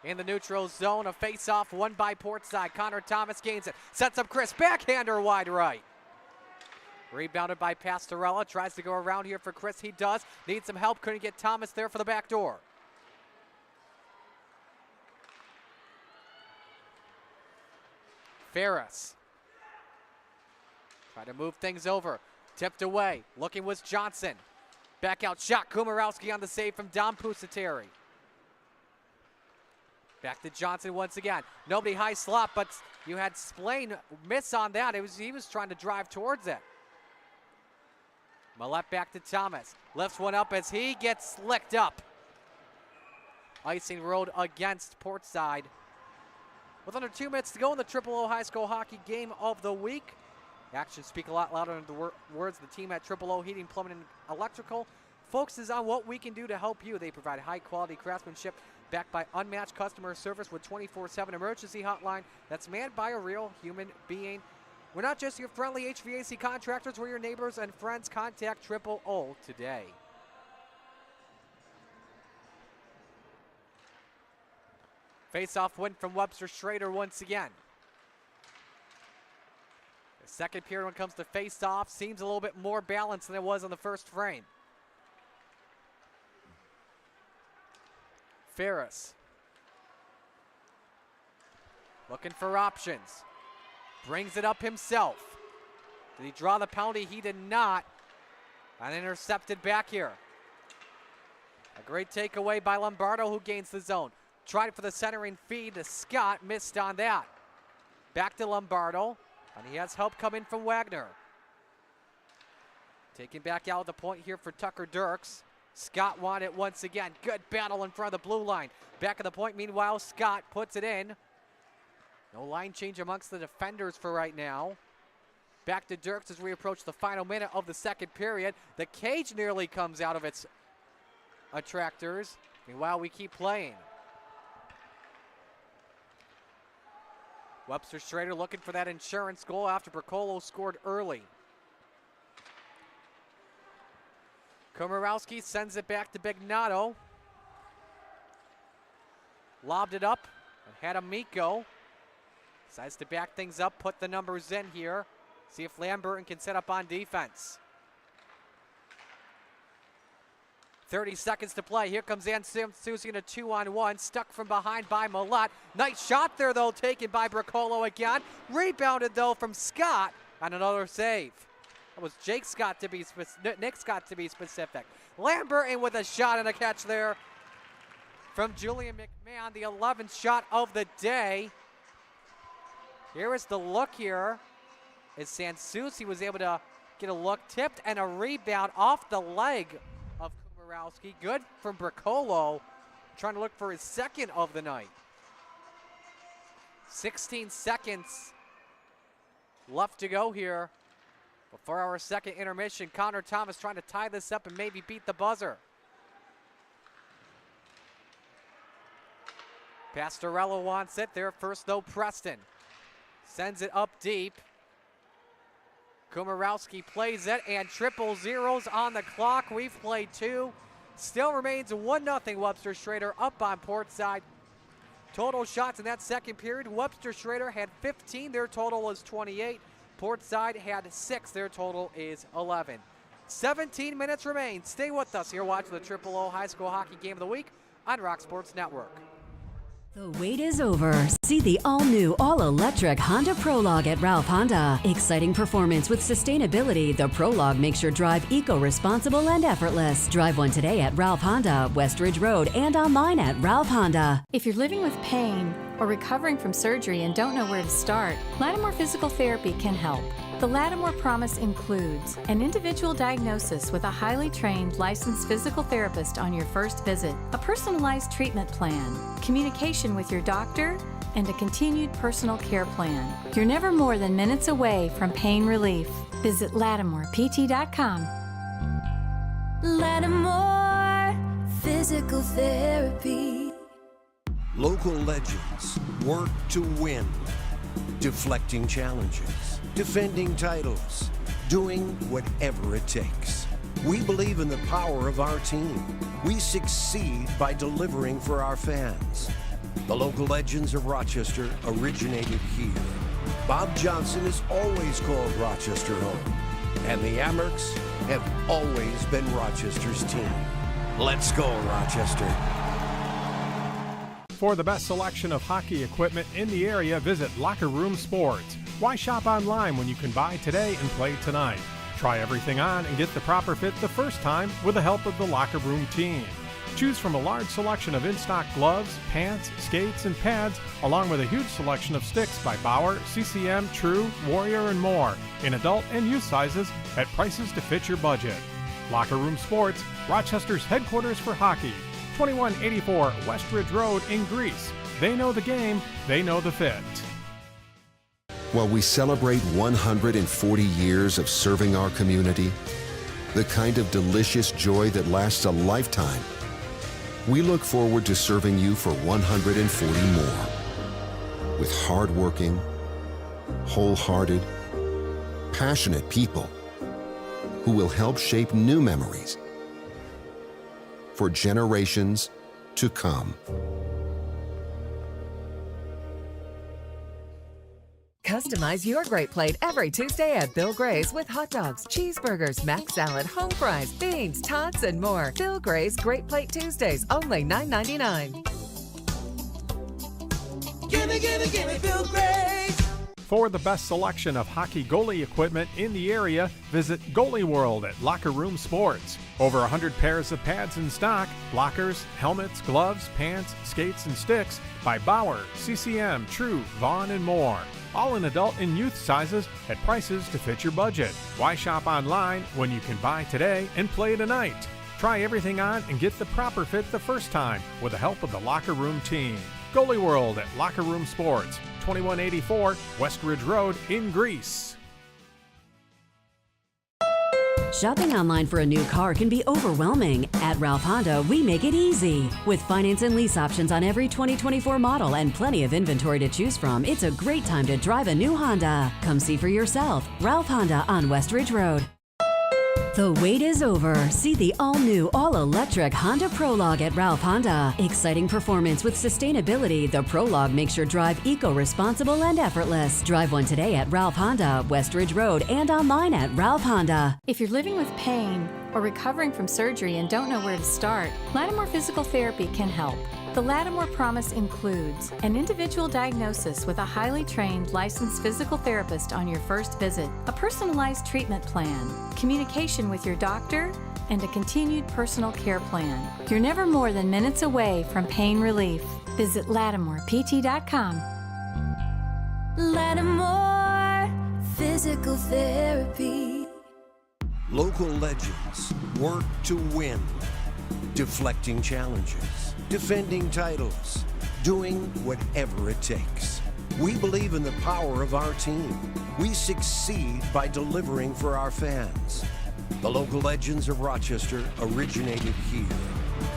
In the neutral zone, a face-off won by Portside. Connor Thomas gains it, sets up Chris, backhander wide right. Rebounded by Pastorella, tries to go around here for Chris, he does. Needs some help, couldn't get Thomas there for the back door. Ferris. Try to move things over, tipped away, looking was Johnson. Back out shot, Kumarowski on the save from Dom Pusateri. Back to Johnson once again. Nobody high slot, but you had Splain miss on that. He was trying to drive towards it. Millette back to Thomas. Lifts one up as he gets licked up. Icing road against Portside. With under 2 minutes to go in the O High School Hockey Game of the Week. Actions speak a lot louder than the words. The team at O Heating, Plumbing, and Electrical focuses on what we can do to help you. They provide high-quality craftsmanship backed by unmatched customer service with 24/7 emergency hotline that's manned by a real human being. We're not just your friendly HVAC contractors, we're your neighbors and friends. Contact O today. Face-off win from Webster Schroeder once again. The second period when it comes to face-off seems a little bit more balanced than it was in the first frame. Ferris. Looking for options. Brings it up himself. Did he draw the penalty? He did not. And intercepted back here. A great takeaway by Lombardo, who gains the zone. Tried for the centering feed to Scott, missed on that. Back to Lombardo, and he has help coming from Wagner. Taking back out the point here for Tucker Dirks. Scott won it once again. Good battle in front of the blue line. Back of the point, meanwhile, Scott puts it in. No line change amongst the defenders for right now. Back to Dirks as we approach the final minute of the second period. The cage nearly comes out of its attractors. Meanwhile, we keep playing. Webster Schroeder looking for that insurance goal after Bracolo scored early. Komorowski sends it back to Bignato. Lobbed it up and had Amico. Decides to back things up, put the numbers in here. See if Lamberton can set up on defense. 30 seconds to play. Here comes Susie in a 2-on-1. Stuck from behind by Millette. Nice shot there, though, taken by Bracolo again. Rebounded, though, from Scott on another save. That was Nick Scott to be specific. Lamberton with a shot and a catch there from Julian McMahon, the 11th shot of the day. Here is the look here as Sansucci was able to get a look, tipped, and a rebound off the leg of Komorowski. Good from Bracolo, trying to look for his second of the night. 16 seconds left to go here before our second intermission. Connor Thomas trying to tie this up and maybe beat the buzzer. Pastorella wants it there first, though. Preston sends it up deep. Komorowski plays it, and triple zeros on the clock. We've played two. Still remains 1-0 Webster Schroeder up on Portside. Total shots in that second period. Webster Schroeder had 15. Their total is 28. Portside had 6. Their total is 11. 17 minutes remain. Stay with us here watching the O High School Hockey Game of the Week on Rock Sports Network. The wait is over. See the all-new, all-electric Honda Prologue at Ralph Honda. Exciting performance with sustainability, the Prologue makes your drive eco-responsible and effortless. Drive one today at Ralph Honda, West Ridge Road, and online at Ralph Honda. If you're living with pain or recovering from surgery and don't know where to start, Lattimore Physical Therapy can help. The Lattimore Promise includes an individual diagnosis with a highly trained licensed physical therapist on your first visit, a personalized treatment plan, communication with your doctor, and a continued personal care plan. You're never more than minutes away from pain relief. Visit LattimorePT.com. Lattimore Physical Therapy. Local legends work to win, deflecting challenges, defending titles, doing whatever it takes. We believe in the power of our team. We succeed by delivering for our fans. The local legends of Rochester originated here. Bob Johnson has always called Rochester home, and the Amerks have always been Rochester's team. Let's go, Rochester. For the best selection of hockey equipment in the area, visit Locker Room Sports. Why shop online when you can buy today and play tonight? Try everything on and get the proper fit the first time with the help of the Locker Room team. Choose from a large selection of in-stock gloves, pants, skates, and pads, along with a huge selection of sticks by Bauer, CCM, True, Warrior, and more, in adult and youth sizes at prices to fit your budget. Locker Room Sports, Rochester's headquarters for hockey, 2184 Westridge Road in Greece. They know the game, they know the fit. While we celebrate 140 years of serving our community, the kind of delicious joy that lasts a lifetime, we look forward to serving you for 140 more. With hardworking, wholehearted, passionate people who will help shape new memories for generations to come. Customize your great plate every Tuesday at Bill Gray's with hot dogs, cheeseburgers, mac salad, home fries, beans, tots, and more. Bill Gray's Great Plate Tuesdays, only $9.99. Gimme, Bill Gray's. For the best selection of hockey goalie equipment in the area, visit Goalie World at Locker Room Sports. Over 100 pairs of pads in stock, blockers, helmets, gloves, pants, skates, and sticks by Bauer, CCM, True, Vaughn, and more. All in adult and youth sizes at prices to fit your budget. Why shop online when you can buy today and play tonight? Try everything on and get the proper fit the first time with the help of the Locker Room team. Goalie World at Locker Room Sports, 2184 Westridge Road in Greece. Shopping online for a new car can be overwhelming. At Ralph Honda, we make it easy. With finance and lease options on every 2024 model and plenty of inventory to choose from, it's a great time to drive a new Honda. Come see for yourself. Ralph Honda on Westridge Road. The wait is over. See the all-new, all-electric Honda Prologue at Ralph Honda. Exciting performance with sustainability, the Prologue makes your drive eco-responsible and effortless. Drive one today at Ralph Honda, Westridge Road, and online at Ralph Honda. If you're living with pain or recovering from surgery and don't know where to start, Lattimore Physical Therapy can help. The Lattimore Promise includes an individual diagnosis with a highly trained licensed physical therapist on your first visit, a personalized treatment plan, communication with your doctor, and a continued personal care plan. You're never more than minutes away from pain relief. Visit LattimorePT.com. Lattimore Physical Therapy. Local legends work to win, deflecting challenges, defending titles, doing whatever it takes. We believe in the power of our team. We succeed by delivering for our fans. The local legends of Rochester originated here.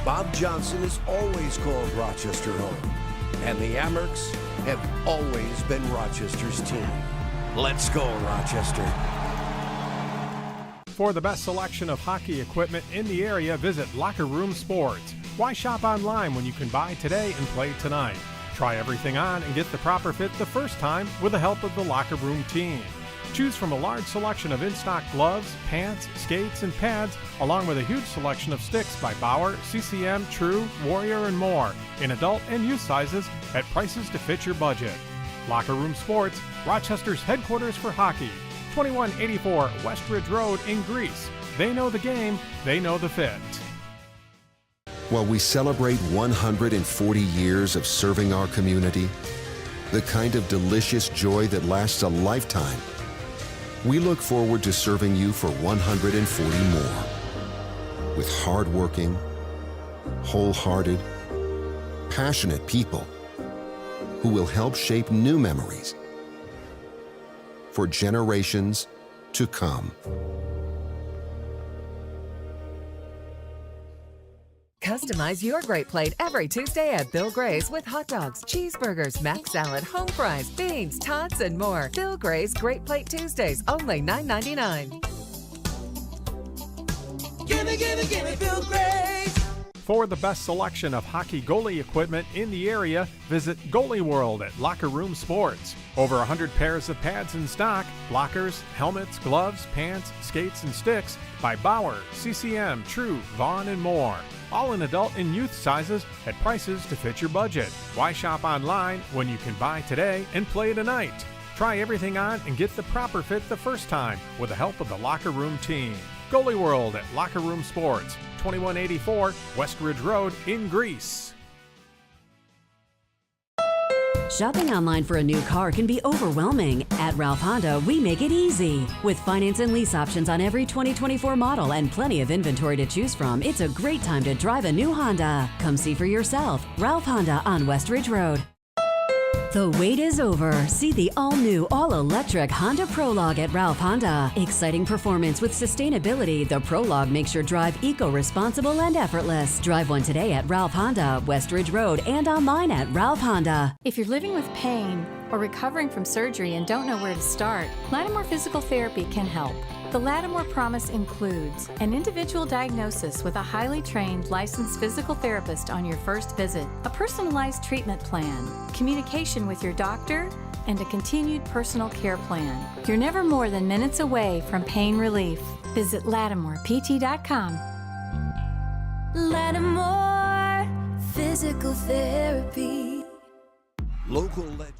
Bob Johnson has always called Rochester home, and the Amerks have always been Rochester's team. Let's go, Rochester. For the best selection of hockey equipment in the area, visit Locker Room Sports. Why shop online when you can buy today and play tonight? Try everything on and get the proper fit the first time with the help of the Locker Room team. Choose from a large selection of in-stock gloves, pants, skates, and pads, along with a huge selection of sticks by Bauer, CCM, True, Warrior, and more, in adult and youth sizes at prices to fit your budget. Locker Room Sports, Rochester's headquarters for hockey, 2184 Westridge Road in Greece. They know the game, they know the fit. While we celebrate 140 years of serving our community, the kind of delicious joy that lasts a lifetime, we look forward to serving you for 140 more. With hardworking, wholehearted, passionate people who will help shape new memories for generations to come. Customize your great plate every Tuesday at Bill Gray's with hot dogs, cheeseburgers, mac salad, home fries, beans, tots, and more. Bill Gray's Great Plate Tuesdays, only $9.99. Gimme, gimme, gimme Bill Gray's. For the best selection of hockey goalie equipment in the area, visit Goalie World at Locker Room Sports. Over 100 pairs of pads in stock, blockers, helmets, gloves, pants, skates, and sticks by Bauer, CCM, True, Vaughn, and more. All in adult and youth sizes at prices to fit your budget. Why shop online when you can buy today and play tonight? Try everything on and get the proper fit the first time with the help of the Locker Room team. Goalie World at Locker Room Sports, 2184 West Ridge Road in Greece. Shopping online for a new car can be overwhelming. At Ralph Honda, we make it easy. With finance and lease options on every 2024 model and plenty of inventory to choose from, it's a great time to drive a new Honda. Come see for yourself. Ralph Honda on West Ridge Road. The wait is over. See the all-new, all-electric Honda Prologue at Ralph Honda. Exciting performance with sustainability, the Prologue makes your drive eco-responsible and effortless. Drive one today at Ralph Honda, West Ridge Road, and online at Ralph Honda. If you're living with pain or recovering from surgery and don't know where to start, Lattimore Physical Therapy can help. The Lattimore Promise includes an individual diagnosis with a highly trained licensed physical therapist on your first visit, a personalized treatment plan, communication with your doctor, and a continued personal care plan. You're never more than minutes away from pain relief. Visit LattimorePT.com. Lattimore Physical Therapy. Local legend.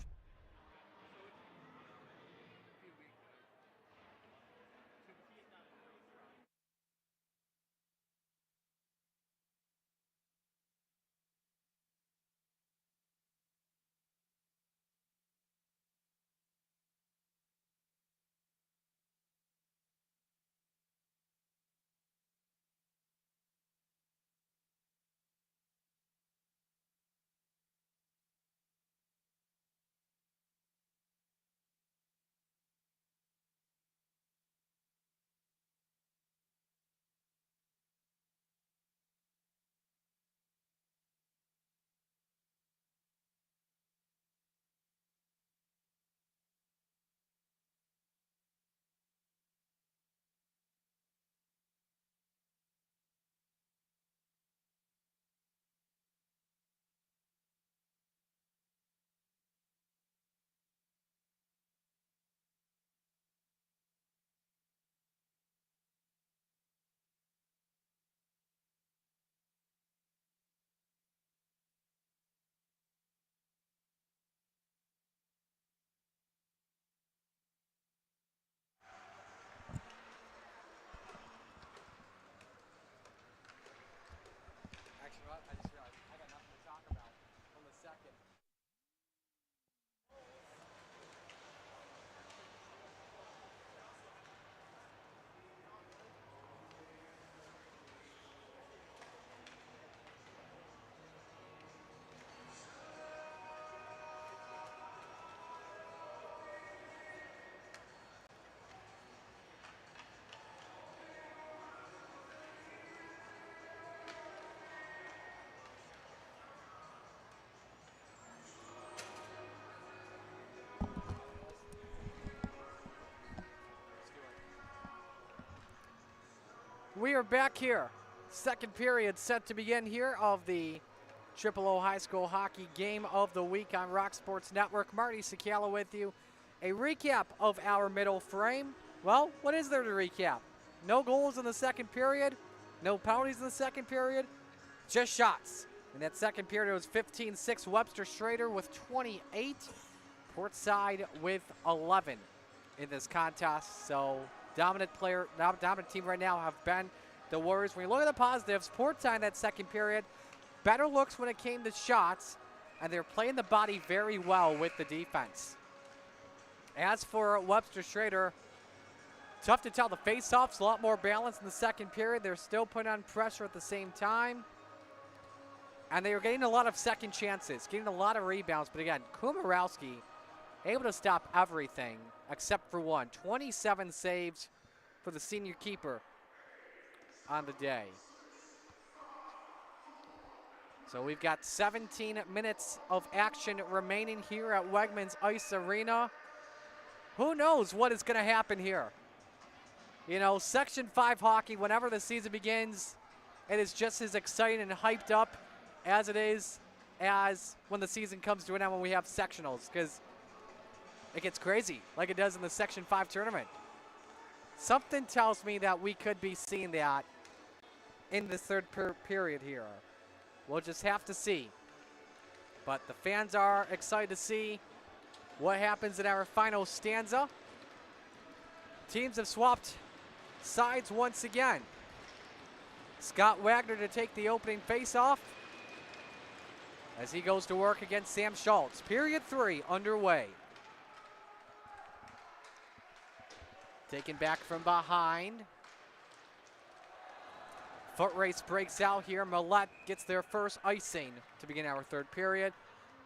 I just realized I got nothing to talk about from the second. We are back here. Second period set to begin here of the O High School Hockey Game of the Week on Rock Sports Network. Marty Sakala with you. A recap of our middle frame. Well, what is there to recap? No goals in the second period. No penalties in the second period. Just shots. In that second period, it was 15-6 Webster Schroeder with 28. Portside with 11 in this contest. So dominant team right now have been the Warriors. When you look at the positives, Portside in that second period, better looks when it came to shots, and they're playing the body very well with the defense. As for Webster Schroeder, tough to tell. The face-off's a lot more balanced in the second period. They're still putting on pressure at the same time. And they were getting a lot of second chances, getting a lot of rebounds. But again, Komorowski able to stop everything except for one. 27 saves for the senior keeper on the day. So we've got 17 minutes of action remaining here at Wegmans Ice Arena. Who knows what is going to happen here? You know, Section 5 hockey, whenever the season begins, it is just as exciting and hyped up as it is as when the season comes to an end when we have sectionals, because it gets crazy like it does in the Section 5 tournament. Something tells me that we could be seeing that in the third period here. We'll just have to see. But the fans are excited to see what happens in our final stanza. Teams have swapped sides once again. Scott Wagner to take the opening faceoff as he goes to work against Sam Schultz. Period 3 underway. Taken back from behind. Foot race breaks out here. Millette gets their first icing to begin our third period.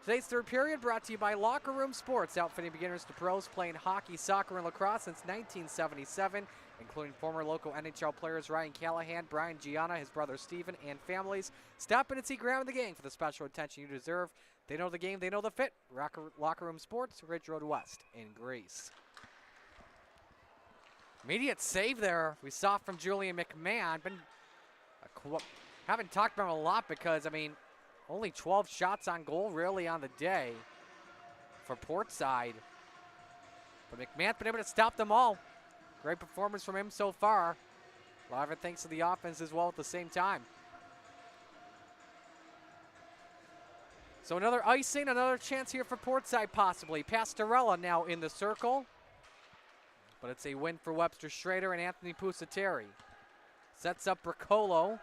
Today's third period brought to you by Locker Room Sports, outfitting beginners to pros playing hockey, soccer, and lacrosse since 1977, including former local NHL players Ryan Callahan, Brian Gianna, his brother Steven, and families. Stop in and see Graham in the Gang for the special attention you deserve. They know the game, they know the fit. Locker Room Sports, Ridge Road West in Greece. Immediate save there we saw from Julian McMahon. Haven't talked about him a lot because, I mean, only 12 shots on goal really on the day for Portside. But McMahon's been able to stop them all. Great performance from him so far. A lot of it thanks to the offense as well at the same time. So another icing, another chance here for Portside possibly. Pastorella now in the circle. But it's a win for Webster Schroeder and Anthony Pusateri. Sets up Briccolo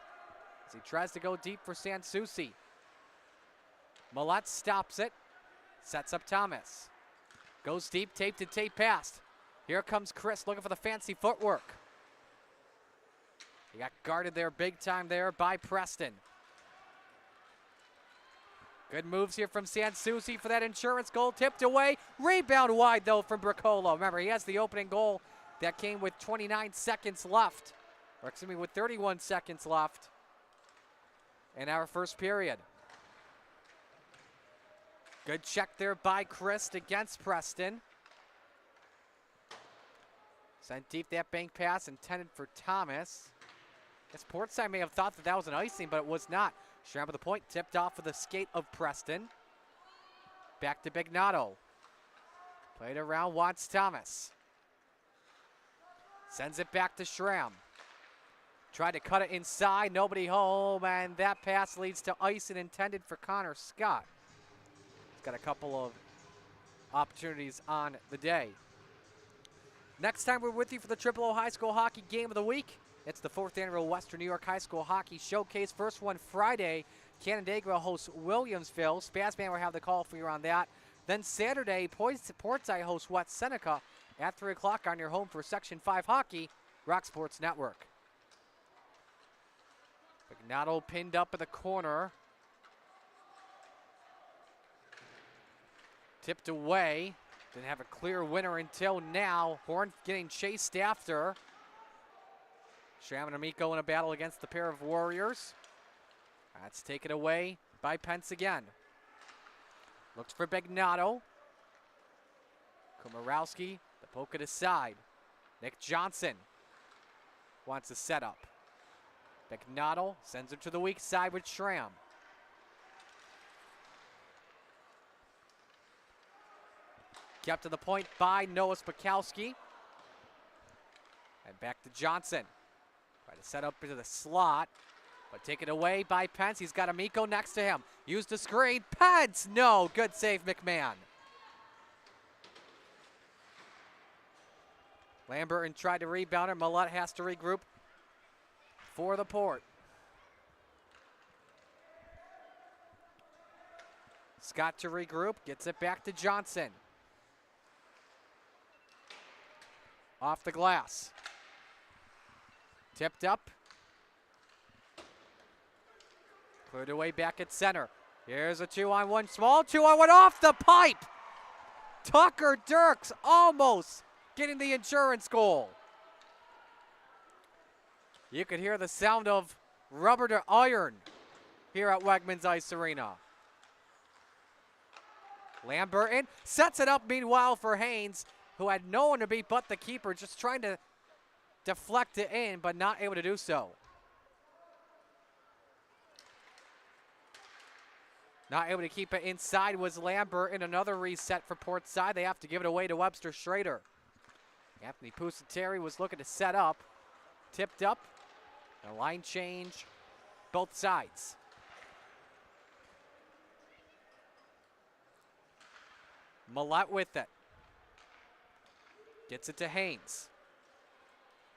as he tries to go deep for Sansucci. Millette stops it. Sets up Thomas. Goes deep, tape to tape past. Here comes Chris looking for the fancy footwork. He got guarded there big time there by Preston. Good moves here from Sansucci for that insurance goal. Tipped away. Rebound wide, though, from Briccolo. Remember, he has the opening goal that came with 29 seconds left. Or, excuse me, with 31 seconds left in our first period. Good check there by Christ against Preston. Sent deep that bank pass intended for Thomas. I guess Portside may have thought that that was an icing, but it was not. Schramm with the point, tipped off with the skate of Preston. Back to Bignato. Played around, wants Thomas. Sends it back to Schramm. Tried to cut it inside, nobody home, and that pass leads to icing intended for Connor Scott. He's got a couple of opportunities on the day. Next time we're with you for the Triple O High School Hockey Game of the Week. It's the 4th annual Western New York High School Hockey Showcase. First one Friday, Canandaigua hosts Williamsville. Spazman will have the call for you on that. Then Saturday, Portside hosts West Seneca at 3 o'clock on your home for Section 5 Hockey, Rock Sports Network. Bignato pinned up in the corner. Tipped away. Didn't have a clear winner until now. Horn getting chased after. Schramm and Amico in a battle against the pair of Warriors. That's taken away by Pence again. Looks for Bignato. Komorowski, the poke it aside. Nick Johnson wants a setup. Bignato sends it to the weak side with Schramm. Kept to the point by Noah Spakowski. And back to Johnson. Try to set up into the slot, but taken away by Pence. He's got Amico next to him. Used a screen. Pence! No! Good save, McMahon. Lamberton tried to rebound her. Millette has to regroup for the Port. Scott to regroup. Gets it back to Johnson. Off the glass. Tipped up. Cleared away back at center. Here's a 2-on-1, small 2-on-1 off the pipe. Tucker Dirks almost getting the insurance goal. You could hear the sound of rubber to iron here at Wegmans Ice Arena. Lamberton sets it up meanwhile for Haynes, who had no one to beat but the keeper, just trying to deflect it in, but not able to do so. Not able to keep it inside was Lamberton. Another reset for Portside. They have to give it away to Webster Schroeder. Anthony Pusateri was looking to set up. Tipped up. A line change. Both sides. Millette with it. Gets it to Haynes.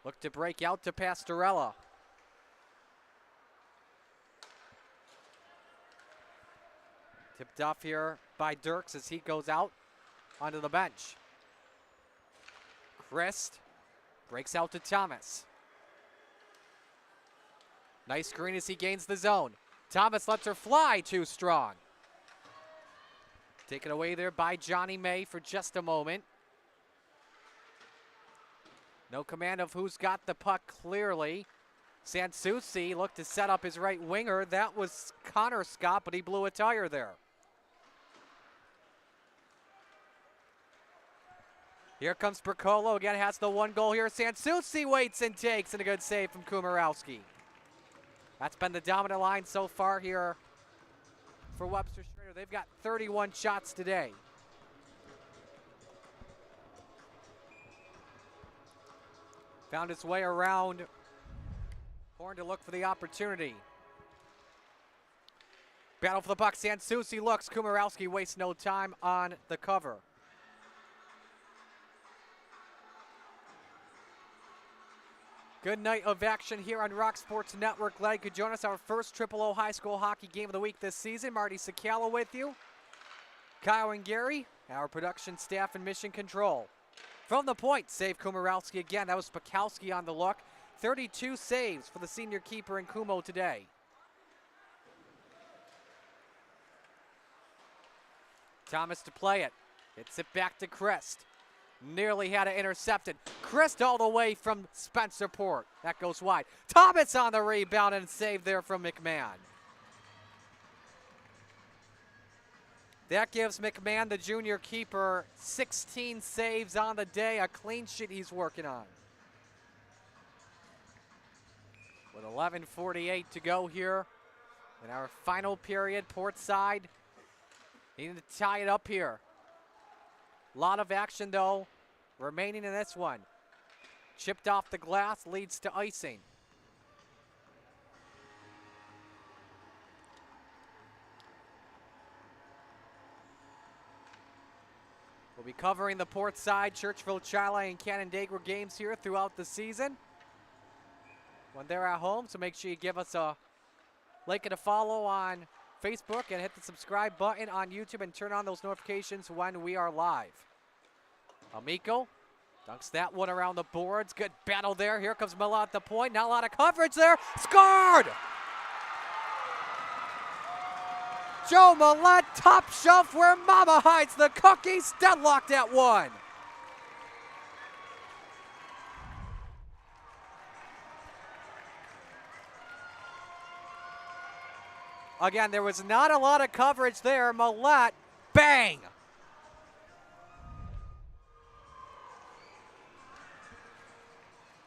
Look to break out to Pastorella. Tipped off here by Dirks as he goes out onto the bench. Christ breaks out to Thomas. Nice screen as he gains the zone. Thomas lets her fly too strong. Taken away there by Johnny May for just a moment. No command of who's got the puck clearly. Sansucci looked to set up his right winger. That was Connor Scott, but he blew a tire there. Here comes Bricolo, again has the one goal here. Sansucci waits and takes, and a good save from Kumarowski. That's been the dominant line so far here for Webster Schroeder. They've got 31 shots today. Found its way around Horn to look for the opportunity. Battle for the puck, Sansucci looks, Kumarowski wastes no time on the cover. Good night of action here on Rock Sports Network. Glad you could join us. Our first O high school hockey game of the week this season. Marty Sakala with you. Kyle and Gary, our production staff and mission control. From the point, save Kumarowski again. That was Spakowski on the look. 32 saves for the senior keeper in Kumo today. Thomas to play it. Hits it back to Christ. Nearly had it intercepted. Christ all the way from Spencerport. That goes wide. Thomas on the rebound and save there from McMahon. That gives McMahon, the junior keeper, 16 saves on the day. A clean sheet he's working on. With 11:48 to go here in our final period, Portside needing to tie it up here. A lot of action, though, remaining in this one. Chipped off the glass, leads to icing. We'll be covering the Portside, Churchville, Chile, and Canandaigua games here throughout the season when they're at home, so make sure you give us a like and a follow on Facebook and hit the subscribe button on YouTube and turn on those notifications when we are live. Amico dunks that one around the boards. Good battle there. Here comes Millette at the point. Not a lot of coverage there. Scored! Joe Millette, top shelf where Mama hides the cookies. Deadlocked at one. Again, there was not a lot of coverage there. Millette, bang!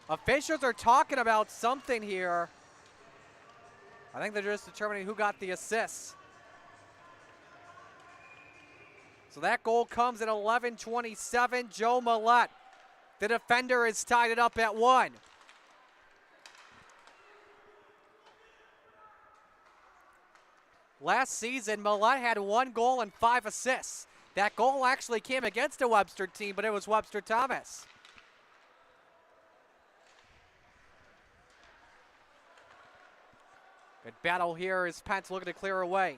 Officials are talking about something here. I think they're just determining who got the assists. So that goal comes at 11:27. Joe Millette, the defender, has tied it up at one. Last season, Millette had 1 goal and 5 assists. That goal actually came against a Webster team, but it was Webster Thomas. Good battle here as Pence looking to clear away.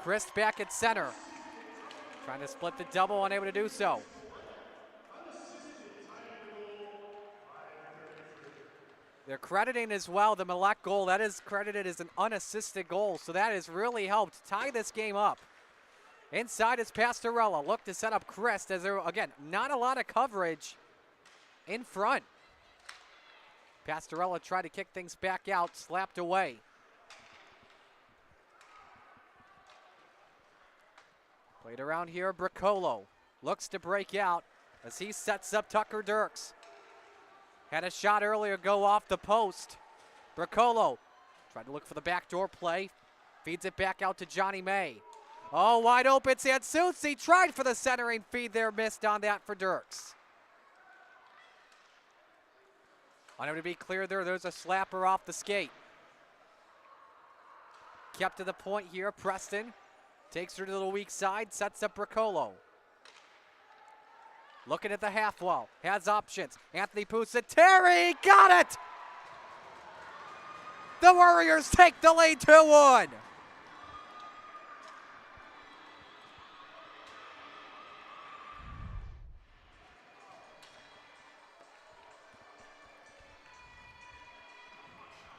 Christ back at center. Trying to split the double, unable to do so. They're crediting as well the Malek goal. That is credited as an unassisted goal, so that has really helped tie this game up. Inside is Pastorella. Look to set up Christ as there, again, not a lot of coverage in front. Pastorella tried to kick things back out, slapped away. Played around here, Bricolo looks to break out as he sets up Tucker Dirks. Had a shot earlier go off the post. Bricolo tried to look for the backdoor play. Feeds it back out to Johnny May. Oh, wide open, Sansouci tried for the centering feed there, missed on that for Dirks. Wanted to be clear there's a slapper off the skate. Kept to the point here, Preston. Takes her to the weak side, sets up Bricolo. Looking at the half wall, has options. Anthony Pusateri, got it! The Warriors take the lead 2-1.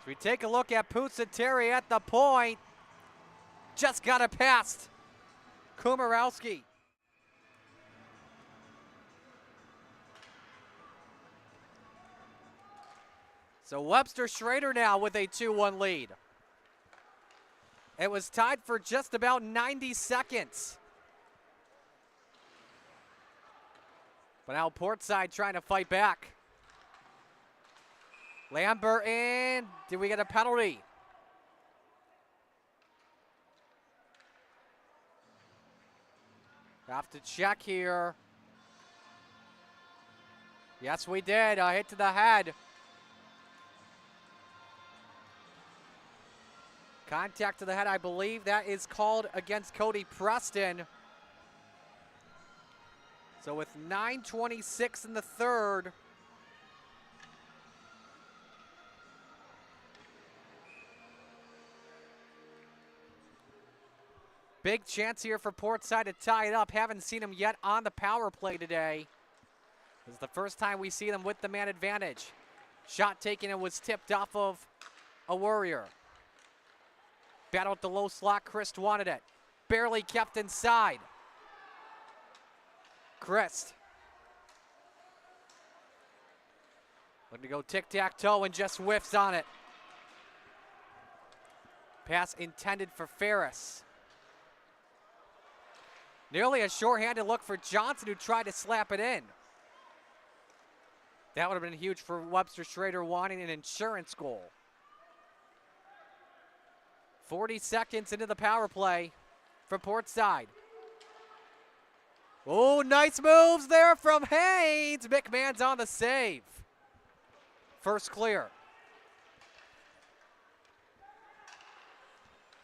As we take a look at Pusateri at the point, just got it past Kumarowski. So Webster Schroeder now with a 2-1 lead. It was tied for just about 90 seconds. But now Portside trying to fight back. Lambert in. Did we get a penalty? Have to check here. Yes, we did. A hit to the head. Contact to the head, I believe that is called against Cody Preston. So with 9:26 in the third, big chance here for Portside to tie it up. Haven't seen them yet on the power play today. This is the first time we see them with the man advantage. Shot taken and was tipped off of a Warrior. Battle at the low slot, Christ wanted it. Barely kept inside. Christ. Looking to go tic-tac-toe and just whiffs on it. Pass intended for Ferris. Nearly a shorthanded look for Johnson, who tried to slap it in. That would have been huge for Webster Schroeder, wanting an insurance goal. 40 seconds into the power play from Portside. Oh, nice moves there from Haynes. McMahon's on the save. First clear.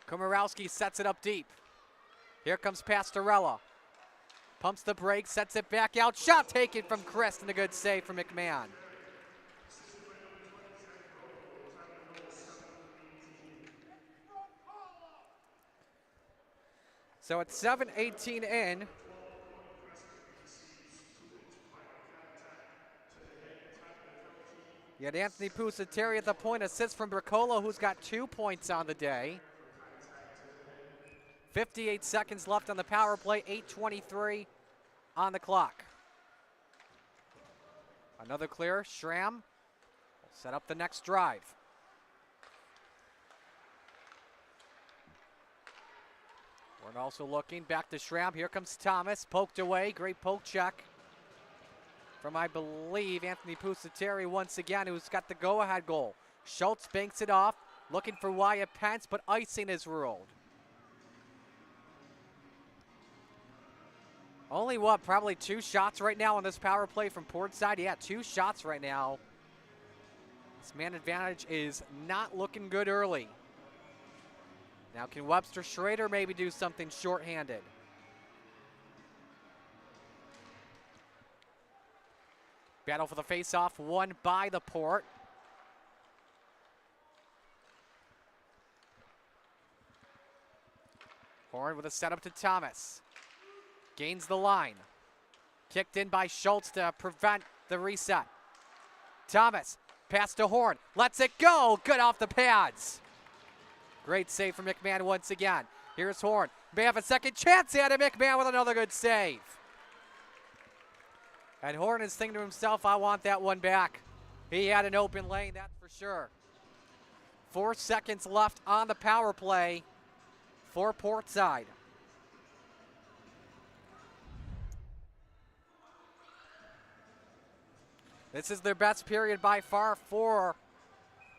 Kumarowski sets it up deep. Here comes Pastorella. Pumps the brakes, sets it back out. Shot taken from Christ and a good save from McMahon. So it's 7:18 in. You had Anthony Pusateri at the point, assist from Bricolo, who's got 2 points on the day. 58 seconds left on the power play, 8:23 on the clock. Another clear, Schramm will set up the next drive. We're also looking back to Schramm. Here comes Thomas, poked away, great poke check from, I believe, Anthony Pusateri once again, who's got the go-ahead goal. Schultz banks it off, looking for Wyatt Pence, but icing is ruled. Only what, probably 2 shots right now on this power play from Portside? Yeah, 2 shots right now. This man advantage is not looking good early. Now can Webster Schroeder maybe do something shorthanded? Battle for the face-off, won by the Port. Horn with a setup to Thomas. Gains the line. Kicked in by Schultz to prevent the reset. Thomas Pass to Horn. Lets it go. Good off the pads. Great save from McMahon once again. Here's Horn. May have a second chance at it. McMahon with another good save. And Horn is thinking to himself, I want that one back. He had an open lane, that's for sure. 4 seconds left on the power play for Portside. This is their best period by far for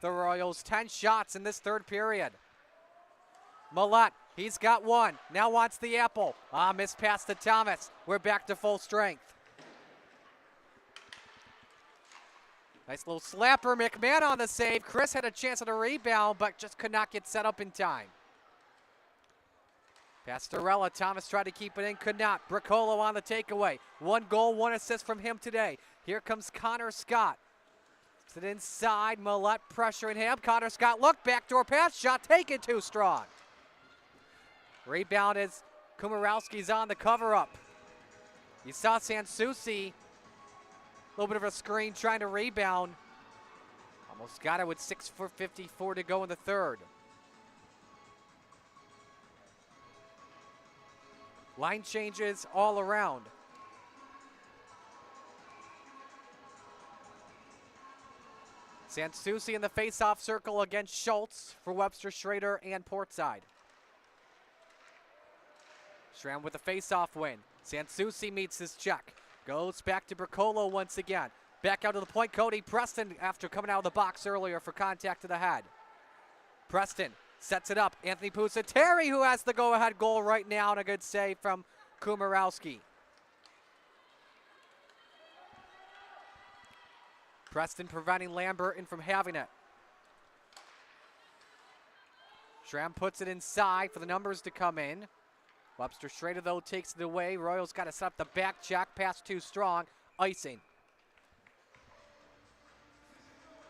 the Royals. 10 shots in this third period. Millette, he's got one. Now wants the apple. Missed pass to Thomas. We're back to full strength. Nice little slapper. McMahon on the save. Chris had a chance at a rebound, but just could not get set up in time. Pastorella. Thomas tried to keep it in, could not. Bricolo on the takeaway. 1 goal, 1 assist from him today. Here comes Connor Scott. Sit inside. Millette pressuring him. Connor Scott, look, backdoor pass. Shot taken too strong. Rebound as Kumarowski's on the cover-up. You saw Sansucci. A little bit of a screen trying to rebound. Almost got it with 6:54 to go in the third. Line changes all around. Sansucci in the face-off circle against Schultz for Webster Schroeder and Portside. Schramm with the face-off win. Sansucci meets his check. Goes back to Bricolo once again. Back out to the point, Cody Preston after coming out of the box earlier for contact to the head. Preston sets it up. Anthony Pusateri, who has the go-ahead goal right now, and a good save from Kumarowski. Preston preventing Lamberton from having it. Schramm puts it inside for the numbers to come in. Webster Schroeder, though, takes it away. Royals got to set up the back check. Pass too strong. Icing.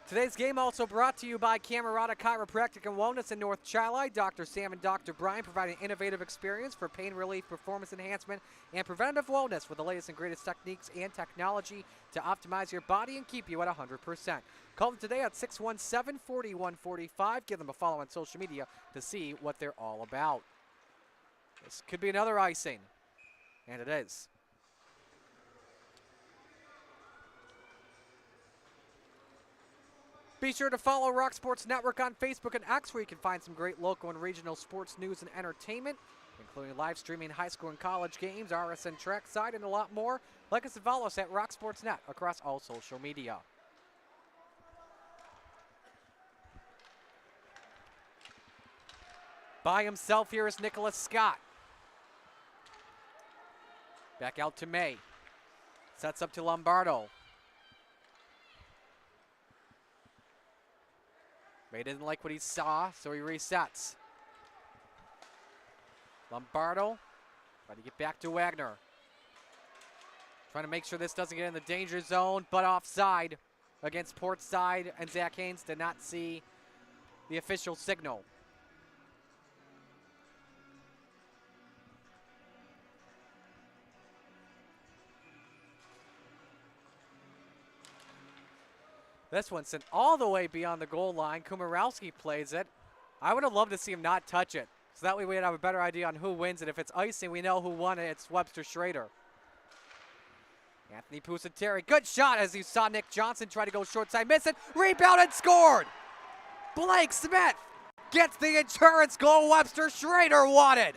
Today's game also brought to you by Camerata Chiropractic and Wellness in North Chi. Dr. Sam and Dr. Brian providing an innovative experience for pain relief, performance enhancement, and preventative wellness with the latest and greatest techniques and technology to optimize your body and keep you at 100%. Call them today at 617-4145. Give them a follow on social media to see what they're all about. This could be another icing, and it is. Be sure to follow Rock Sports Network on Facebook and X, where you can find some great local and regional sports news and entertainment, including live streaming high school and college games, RSN Trackside, and a lot more. Like us and follow us at Rock Sports Net across all social media. By himself here is Nicholas Scott. Back out to May. Sets up to Lombardo. May didn't like what he saw, so he resets. Lombardo trying to get back to Wagner. Trying to make sure this doesn't get in the danger zone, but offside against Portside, and Zach Haynes did not see the official signal. This one sent all the way beyond the goal line. Kumarowski plays it. I would have loved to see him not touch it, so that way we'd have a better idea on who wins it. If it's icing, we know who won it. It's Webster Schroeder. Anthony Pusateri, good shot as you saw Nick Johnson try to go short side, miss it, rebound and scored. Blake Smith gets the insurance goal Webster Schroeder wanted.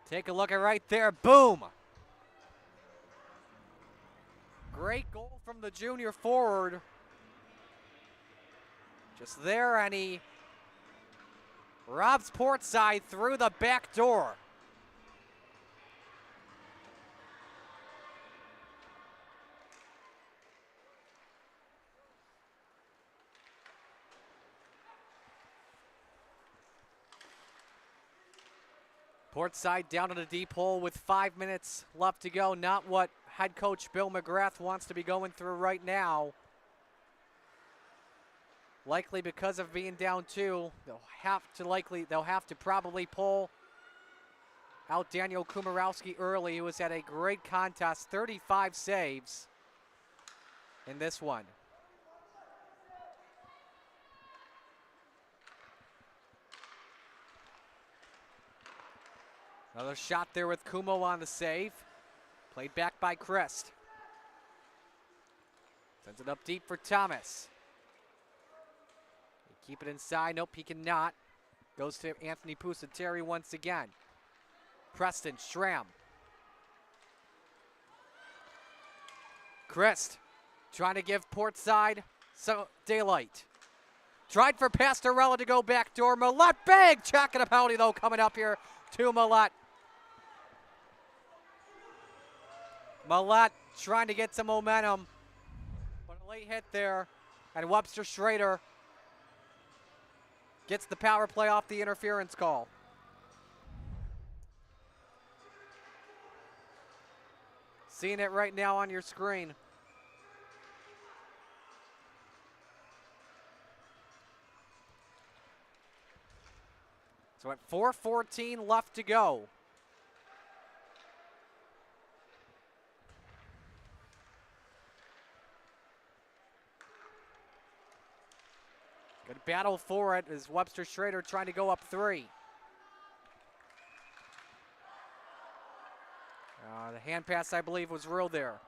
Take a look at right there, boom. Great goal from the junior forward. Just there, and he robs Portside through the back door. Portside down in the deep hole with 5 minutes left to go. Not what head coach Bill McGrath wants to be going through right now. Likely because of being down 2, they'll have to probably pull out Daniel Kumarowski early, who has had a great contest, 35 saves in this one. Another shot there with Kumo on the save. Played back by Christ. Sends it up deep for Thomas. They keep it inside. Nope, he cannot. Goes to Anthony Pusateri once again. Preston, Schramm. Christ trying to give Portside some daylight. Tried for Pastorella to go backdoor. Millette, big check and a penalty though coming up here to Millette. Millette trying to get some momentum, but a late hit there, and Webster Schroeder gets the power play off the interference call. Seeing it right now on your screen. So at 4:14 left to go. Good battle for it as Webster Schroeder trying to go up 3. The hand pass, I believe, was ruled there.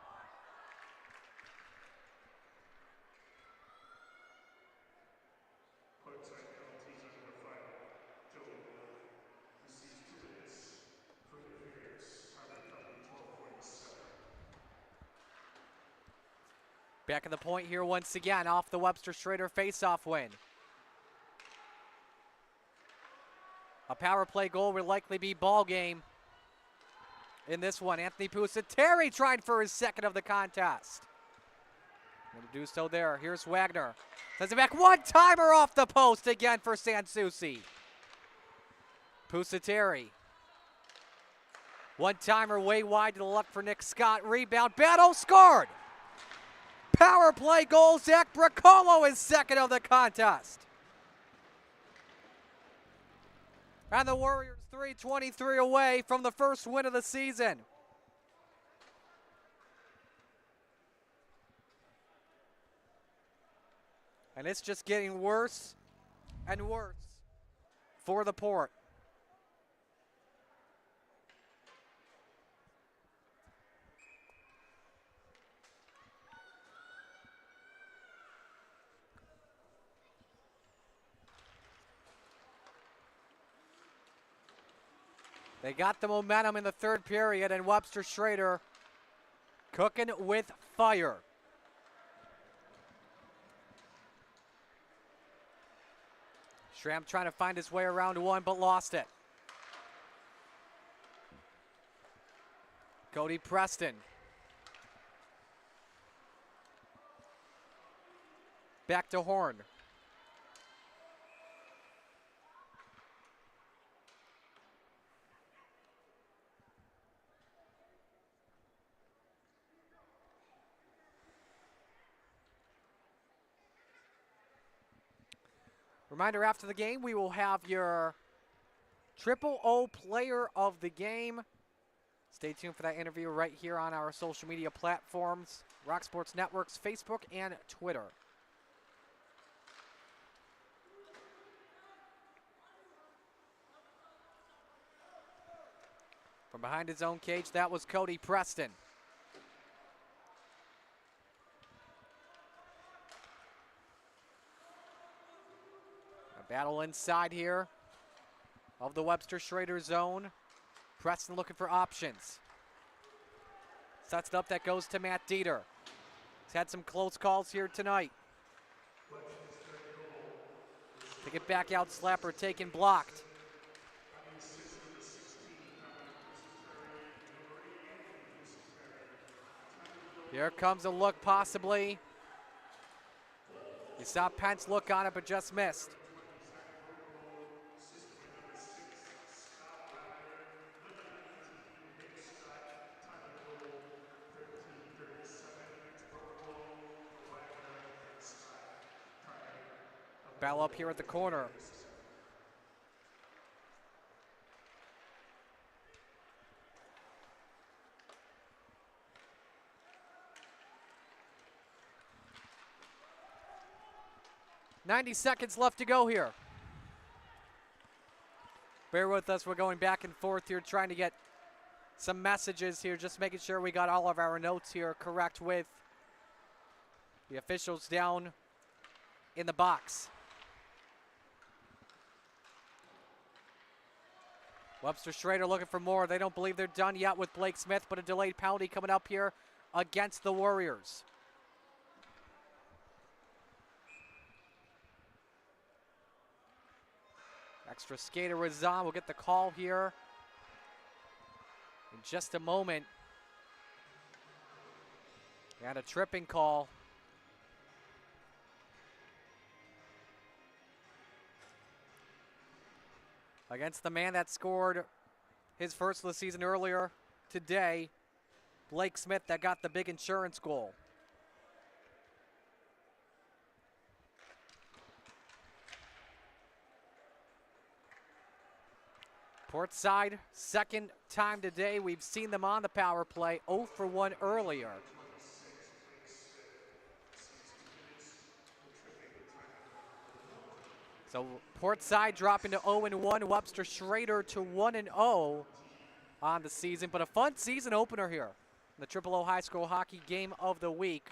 Back in the point here once again off the Webster Schroeder faceoff win. A power play goal would likely be ball game in this one. Anthony Pusateri trying for his second of the contest. Going to do so there. Here's Wagner. Sends it back. One-timer off the post again for Sansucci. Pusateri. One-timer way wide to the left for Nick Scott. Rebound. Battle scored. Power play goal. Zach Bracolo is second of the contest. And the Warriors 3:23 away from the first win of the season. And it's just getting worse and worse for the Port. They got the momentum in the third period, and Webster Schroeder cooking with fire. Schramm trying to find his way around one, but lost it. Cody Preston. Back to Horn. Reminder, after the game, we will have your Triple O Player of the Game. Stay tuned for that interview right here on our social media platforms, Rock Sports Network's Facebook and Twitter. From behind his own cage, that was Cody Preston. Battle inside here of the Webster Schroeder zone. Preston looking for options. Sets it up, that goes to Matt Dieter. He's had some close calls here tonight. Take it back out, slapper taken, blocked. Here comes a look possibly. You saw Pence look on it, but just missed. Battle up here at the corner. "90 seconds left to go here. Bear with us, we're going back and forth here, trying to get some messages here, just making sure we got all of our notes here correct with the officials down in the box. Webster Schroeder looking for more. They don't believe they're done yet with Blake Smith, but a delayed penalty coming up here against the Warriors. Extra skater was on. We'll get the call here in just a moment. And a tripping call. Against the man that scored his first of the season earlier today, Blake Smith, that got the big insurance goal. Portside, second time today. We've seen them on the power play, 0 for 1 earlier. So Portside dropping to 0-1, Webster Schroeder to 1-0 on the season. But a fun season opener here in the Triple O High School Hockey Game of the Week.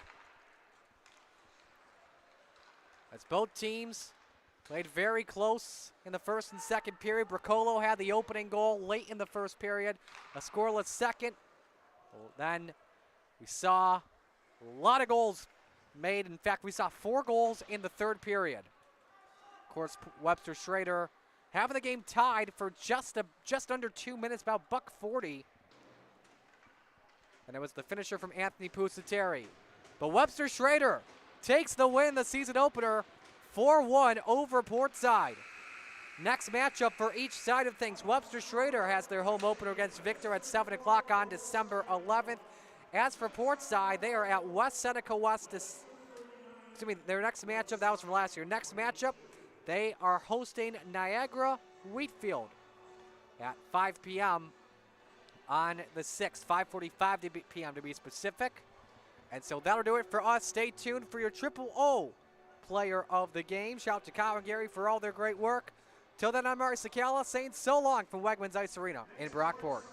As both teams played very close in the first and second period. Bracolo had the opening goal late in the first period, a scoreless second. Then we saw a lot of goals made. In fact, we saw 4 goals in the third period. Of course, Webster Schroeder having the game tied for just under 2 minutes, about $1:40. And it was the finisher from Anthony Pusateri. But Webster Schroeder takes the win, the season opener, 4-1 over Portside. Next matchup for each side of things. Webster Schroeder has their home opener against Victor at 7 o'clock on December 11th. As for Portside, they are at West Seneca West. Their next matchup, that was from last year. Next matchup, they are hosting Niagara Wheatfield at 5 p.m. on the 6th, 5:45 p.m. to be specific. And so that'll do it for us. Stay tuned for your Triple O player of the game. Shout out to Kyle and Gary for all their great work. Till then, I'm Marty Sakala saying so long from Wegmans Ice Arena in Brockport.